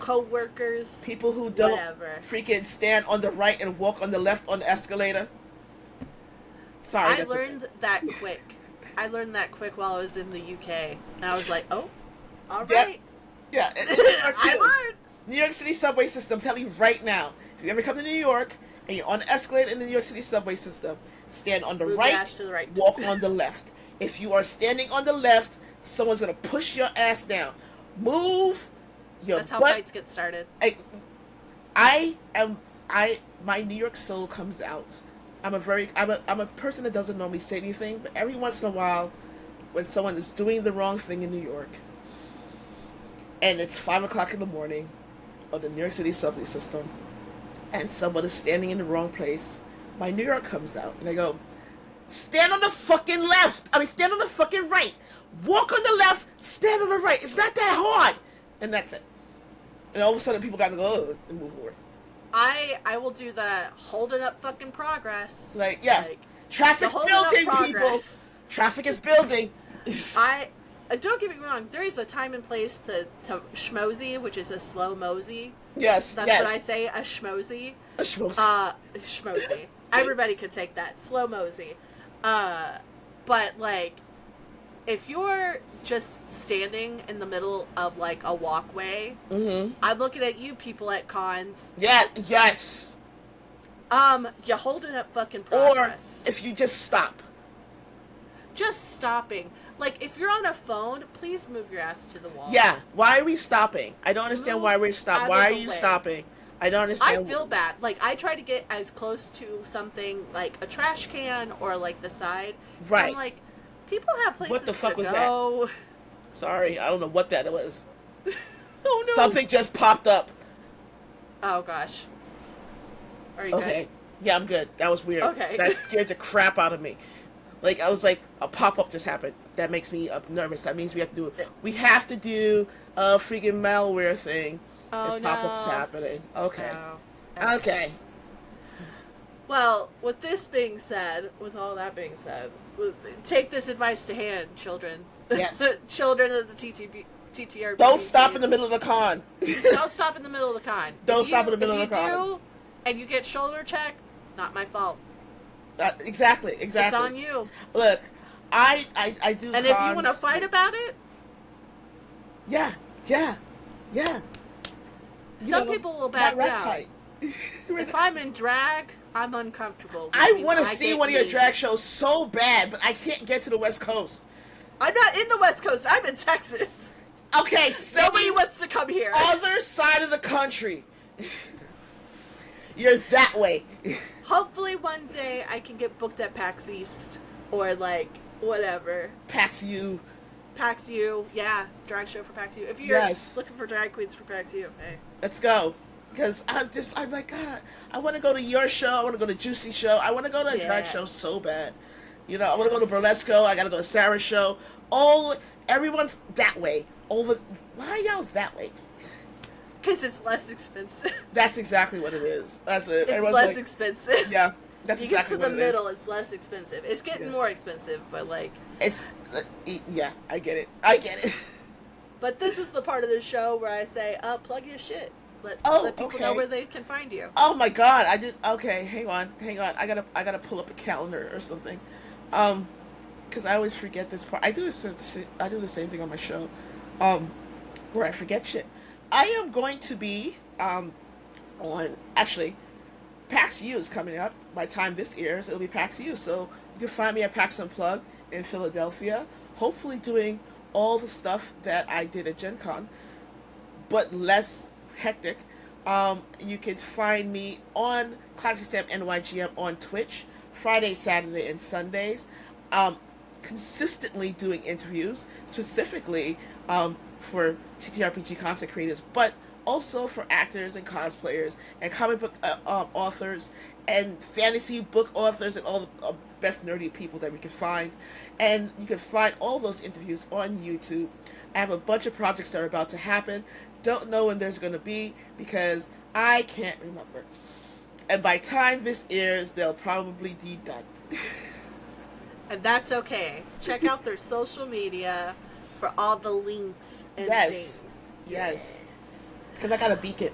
co-workers, people who don't freaking stand on the right and walk on the left on the escalator. Sorry, I learned that quick. I learned that quick while I was in the UK, and I was like, "Oh, all right." Yeah. I learned. New York City subway system. I'm telling you right now, if you ever come to New York and you're on the escalator in the New York City subway system, stand on the right, walk on the left. If you are standing on the left, someone's gonna push your ass down. Move your That's how butt. fights get started. My New York soul comes out. I'm a person that doesn't normally say anything, but every once in a while, when someone is doing the wrong thing in New York, and it's 5 o'clock in the morning on the New York City subway system, and someone is standing in the wrong place, my New York comes out, and I go, stand on the fucking left. I mean, stand on the fucking right. Walk on the left, stand on the right. It's not that hard. And that's it. And all of a sudden, people got to go and move forward. I will do the holding up fucking progress. Like, traffic's building, people. Traffic is building. Don't get me wrong. There is a time and place to schmozy, which is a slow mosey. Yes, that's what I say. A schmozy. A schmozy. Schmozy. Everybody could take that. Slow mosey. But like, if you're just standing in the middle of like a walkway, I'm looking at you people at cons. Yeah, yes. You're holding up fucking progress. Or if you just stop. Just stopping. Like, if you're on a phone, please move your ass to the wall. Yeah, why are we stopping? I don't understand why we're stopping. Why are you stopping? I don't understand. I feel bad. Like, I try to get as close to something like a trash can or like the side. Right. So I'm like, people have places to go. What the fuck was that? Sorry, I don't know what that was. Oh no. Something just popped up. Oh gosh. Are you good? Yeah, I'm good. That was weird. Okay. That scared the crap out of me. Like, I was like, a pop-up just happened. That makes me nervous. That means we have to do it. We have to do a freaking malware thing. Oh, and pop-ups happening. Okay. Oh. Okay. Well, with all that being said, take this advice to hand, children. Yes. Children of the TTRPG. Don't stop in the middle of the con. Don't stop in the middle of the con. Don't stop in the middle of the con. If you do, and you get shoulder checked, not my fault. Exactly. It's on you. Look, I do. And if you want to fight about it, yeah. Some people will back down. If I'm in drag, I'm uncomfortable. I want to see one of your drag shows so bad, but I can't get to the West Coast. I'm not in the West Coast. I'm in Texas. Okay, nobody wants to come here. Other side of the country. You're that way. Hopefully one day I can get booked at PAX East or like whatever. PAX U, yeah, drag show for PAX U. If you're looking for drag queens for PAX U, hey, let's go. Because I'm like, God, I want to go to your show. I want to go to Juicy show. I want to go to a drag show so bad. You know, I want to go to Burlesco. I got to go to Sarah's show. Everyone's that way. Why are y'all that way? Because it's less expensive. That's exactly what it is. That's it. It's less expensive. Yeah, that's exactly what it is. You get to the middle, it's less expensive. It's getting more expensive, but like... Yeah, I get it. But this is the part of the show where I say, plug your shit. Let people know where they can find you. Oh my God, okay, hang on. I gotta pull up a calendar or something. Because I always forget this part. I do the same thing on my show. Where I forget shit. I am going to be actually, PAX U is coming up. By the time this airs, it'll be PAX U. So you can find me at PAX Unplugged in Philadelphia. Hopefully doing all the stuff that I did at GenCon, but less hectic. You can find me on Classic Sam NYGM on Twitch, Friday, Saturday, and Sundays. Consistently doing interviews, specifically for TTRPG content creators, but also for actors and cosplayers and comic book authors and fantasy book authors and all the best nerdy people that we can find. And you can find all those interviews on YouTube. I have a bunch of projects that are about to happen. Don't know when there's going to be because I can't remember. And by time this airs, they'll probably be done. And that's okay. Check out their social media for all the links and things. Yes. Because I got a beacon.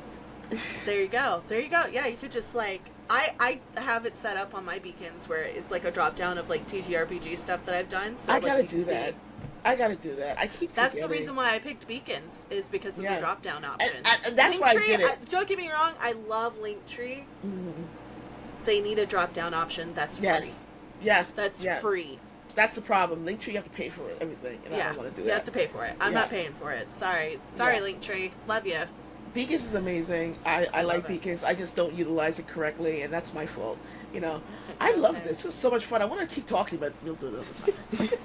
There you go. Yeah, you could just like... I have it set up on my beacons where it's like a drop down of like TTRPG stuff that I've done. So I gotta do that. I keep That's forgetting. the reason why I picked beacons, is because of the drop down option. And that's Linktree, why I did it. Don't get me wrong, I love Linktree. Mm-hmm. They need a drop down option that's free. Yes. Yeah. That's free. That's the problem. Linktree, you have to pay for everything, and I Yeah, don't want to do you that. have to pay for it. I'm Yeah. not paying for it. Sorry, Yeah. Linktree. Love you. Beacons is amazing. I like love it. Beacons. I just don't utilize it correctly, and that's my fault. I It's love okay. this. This is so much fun. I want to keep talking, but we'll do it another time.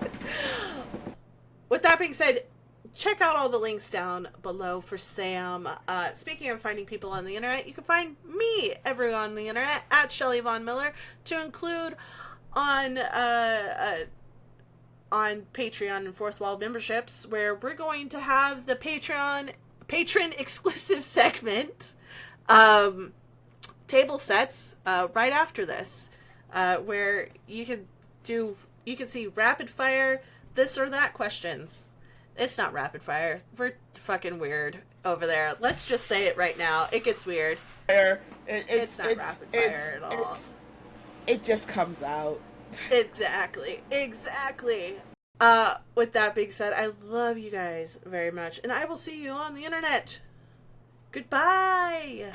With that being said, check out all the links down below for Sam. Speaking of finding people on the internet, you can find me everywhere on the internet at Shelly Von Miller, to include on Patreon and Fourth Wall memberships, where we're going to have the patron exclusive segment, table sets, right after this, where you can see rapid fire this or that questions. It's not rapid fire. We're fucking weird over there. Let's just say it right now. It gets weird. It's not rapid fire at all. It just comes out. Exactly. With that being said, I love you guys very much, and I will see you on the internet. Goodbye.